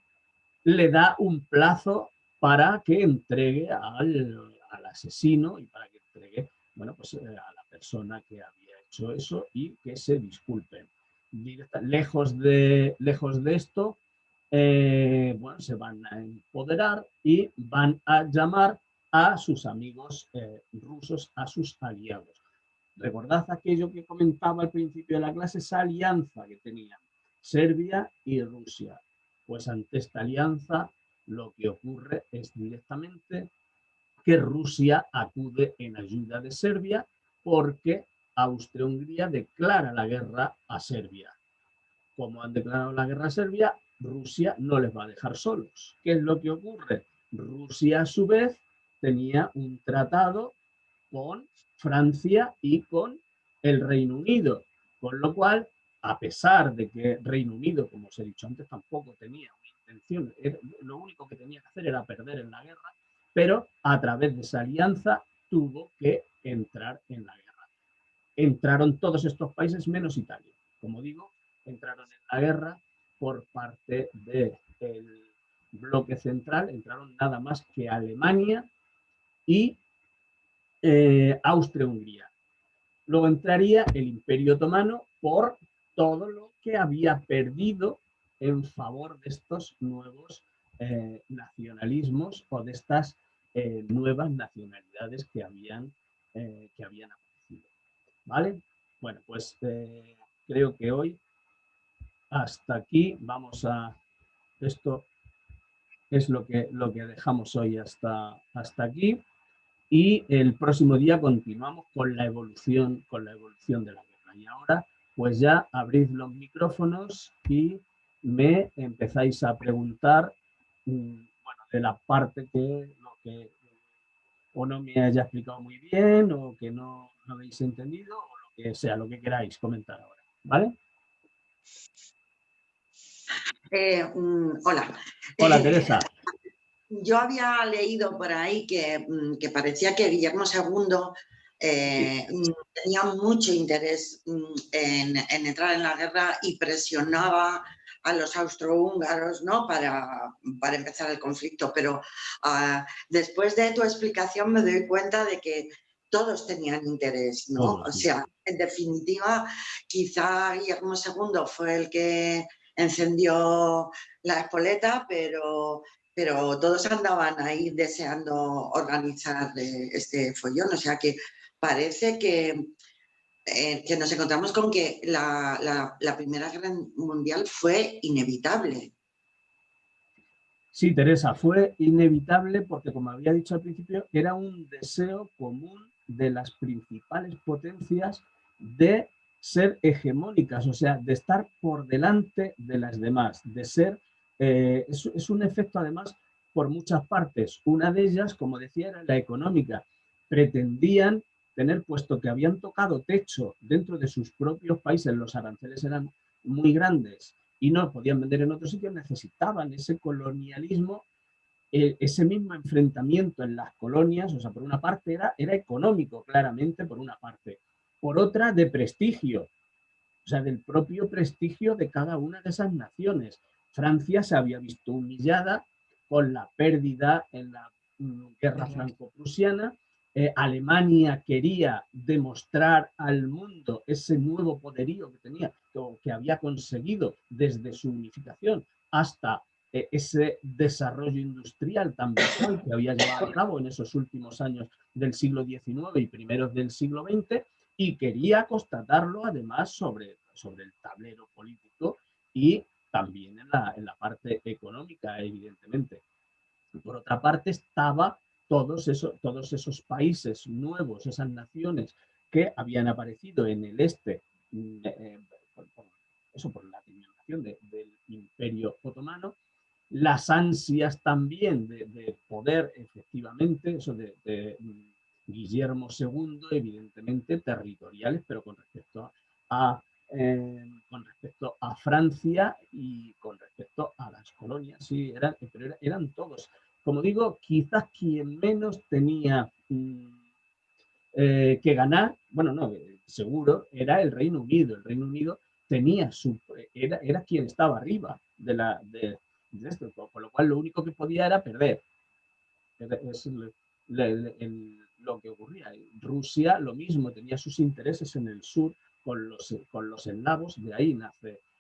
le da un plazo para que entregue al asesino y para que entregue, bueno, pues, a la persona que había hecho eso y que se disculpen. Lejos de esto, bueno, se van a empoderar y van a llamar a sus amigos rusos, a sus aliados. Recordad aquello que comentaba al principio de la clase, esa alianza que tenían Serbia y Rusia. Pues ante esta alianza lo que ocurre es directamente que Rusia acude en ayuda de Serbia porque Austria-Hungría declara la guerra a Serbia. Como han declarado la guerra a Serbia, Rusia no les va a dejar solos. ¿Qué es lo que ocurre? Rusia, a su vez, tenía un tratado con Francia y con el Reino Unido, con lo cual, a pesar de que Reino Unido, como os he dicho antes, tampoco tenía una intención, lo único que tenía que hacer era perder en la guerra, pero a través de esa alianza tuvo que entrar en la guerra. Entraron todos estos países menos Italia. Como digo, entraron en la guerra por parte del bloque central, entraron nada más que Alemania y Austria-Hungría. Luego entraría el Imperio Otomano por todo lo que había perdido en favor de estos nuevos nacionalismos o de estas nuevas nacionalidades que habían aparecido. ¿Vale? Bueno, pues creo que hoy hasta aquí vamos a... Esto es lo que dejamos hoy hasta aquí. Y el próximo día continuamos con la evolución de la guerra. Y ahora, pues ya abrid los micrófonos y me empezáis a preguntar, bueno, de la parte que o no me haya explicado muy bien, o que no habéis entendido, o lo que sea, lo que queráis comentar ahora. ¿Vale? Hola. Hola, Teresa. Yo había leído por ahí que parecía que Guillermo II tenía mucho interés en entrar en la guerra y presionaba a los austrohúngaros, ¿no? para empezar el conflicto, pero después de tu explicación me doy cuenta de que todos tenían interés, ¿no? Todos, O sí. sea, en definitiva, quizá Guillermo II fue el que encendió la espoleta, pero todos andaban ahí deseando organizar este follón. O sea que parece que nos encontramos con que la Primera Guerra Mundial fue inevitable. Sí, Teresa, fue inevitable porque, como había dicho al principio, era un deseo común de las principales potencias de ser hegemónicas, o sea, de estar por delante de las demás, de ser... es un efecto, además, por muchas partes. Una de ellas, como decía, era la económica. Pretendían tener, puesto que habían tocado techo dentro de sus propios países, los aranceles eran muy grandes, y no podían vender en otros sitios, necesitaban ese colonialismo, ese mismo enfrentamiento en las colonias. O sea, por una parte era económico, claramente, por una parte. Por otra, de prestigio, o sea, del propio prestigio de cada una de esas naciones. Francia se había visto humillada con la pérdida en la guerra franco-prusiana. Alemania quería demostrar al mundo ese nuevo poderío que tenía, que había conseguido desde su unificación hasta ese desarrollo industrial tan vital que había llevado a cabo en esos últimos años del siglo XIX y primeros del siglo XX, y quería constatarlo además sobre el tablero político y también en la parte económica, evidentemente. Por otra parte, estaba todos esos países nuevos, esas naciones que habían aparecido en el este, por la terminación del Imperio Otomano, las ansias también de poder, efectivamente, eso de Guillermo II, evidentemente territoriales, pero con respecto a Francia y con respecto a las colonias, sí, eran todos. Como digo, quizás quien menos tenía que ganar, bueno, no, seguro, era el Reino Unido. El Reino Unido tenía era quien estaba arriba de esto, con lo cual lo único que podía era perder. Es lo que ocurría. Rusia lo mismo, tenía sus intereses en el sur con los eslavos, de ahí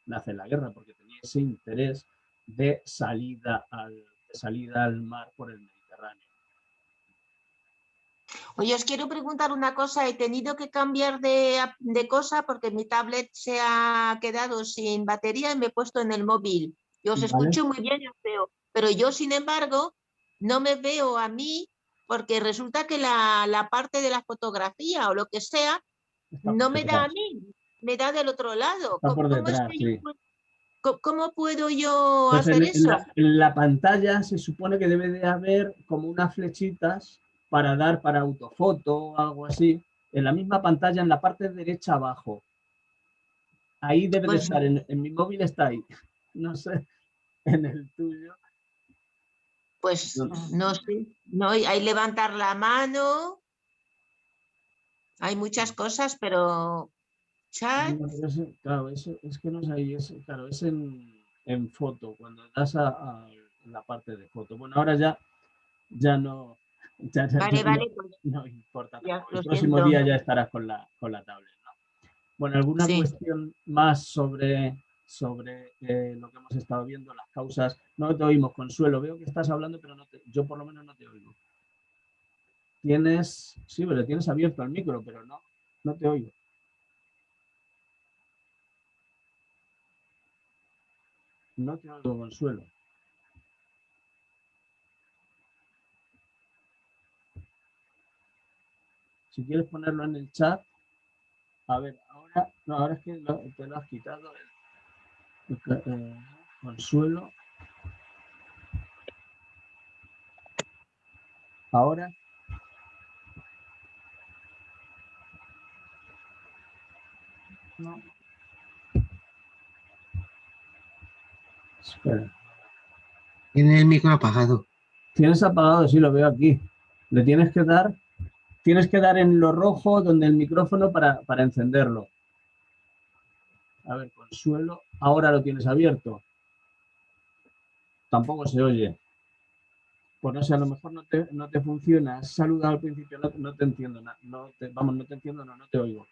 nace la guerra, porque tenía ese interés de salida al mar por el Mediterráneo. Oye, os quiero preguntar una cosa. He tenido que cambiar de cosa porque mi tablet se ha quedado sin batería y me he puesto en el móvil. Yo os ¿Vale? escucho muy bien y os veo, pero yo, sin embargo, no me veo a mí porque resulta que la parte de la fotografía o lo que sea Está por no me da a detrás. mí, me da del otro lado. Está por ¿Cómo es detrás, que sí. cómo puedo yo Pues hacer eso? en la pantalla se supone que debe de haber como unas flechitas para dar para autofoto o algo así. En la misma pantalla, en la parte derecha abajo. Ahí debe de Pues, estar. En mi móvil está ahí. No sé, en el tuyo. pues No, no sé. No, hay levantar la mano, hay muchas cosas, pero chat, no, pero claro, eso es que no es ahí. Claro, es en foto, cuando das a la parte de foto. Bueno, ahora ya no, ya vale, vale, pues no importa ya, tampoco. El lo próximo siento. día ya estarás con la tablet, ¿no? Bueno, ¿alguna Sí. cuestión más sobre lo que hemos estado viendo, las causas? No te oímos, Consuelo. Veo que estás hablando, pero yo por lo menos no te oigo. Sí, pero tienes abierto el micro, pero no te oigo. No te oigo, Consuelo. Si quieres ponerlo en el chat. A ver, ahora es que te lo has quitado. Consuelo. Ahora. No. Espera. Tiene el micro apagado. Tienes apagado, sí, lo veo aquí. Le tienes que dar en lo rojo donde el micrófono para encenderlo. A ver, Consuelo, ahora lo tienes abierto. Tampoco se oye. Pues no sé, a lo mejor no te funciona. Has saludado al principio, no te entiendo. Vamos, no te entiendo, no te oigo.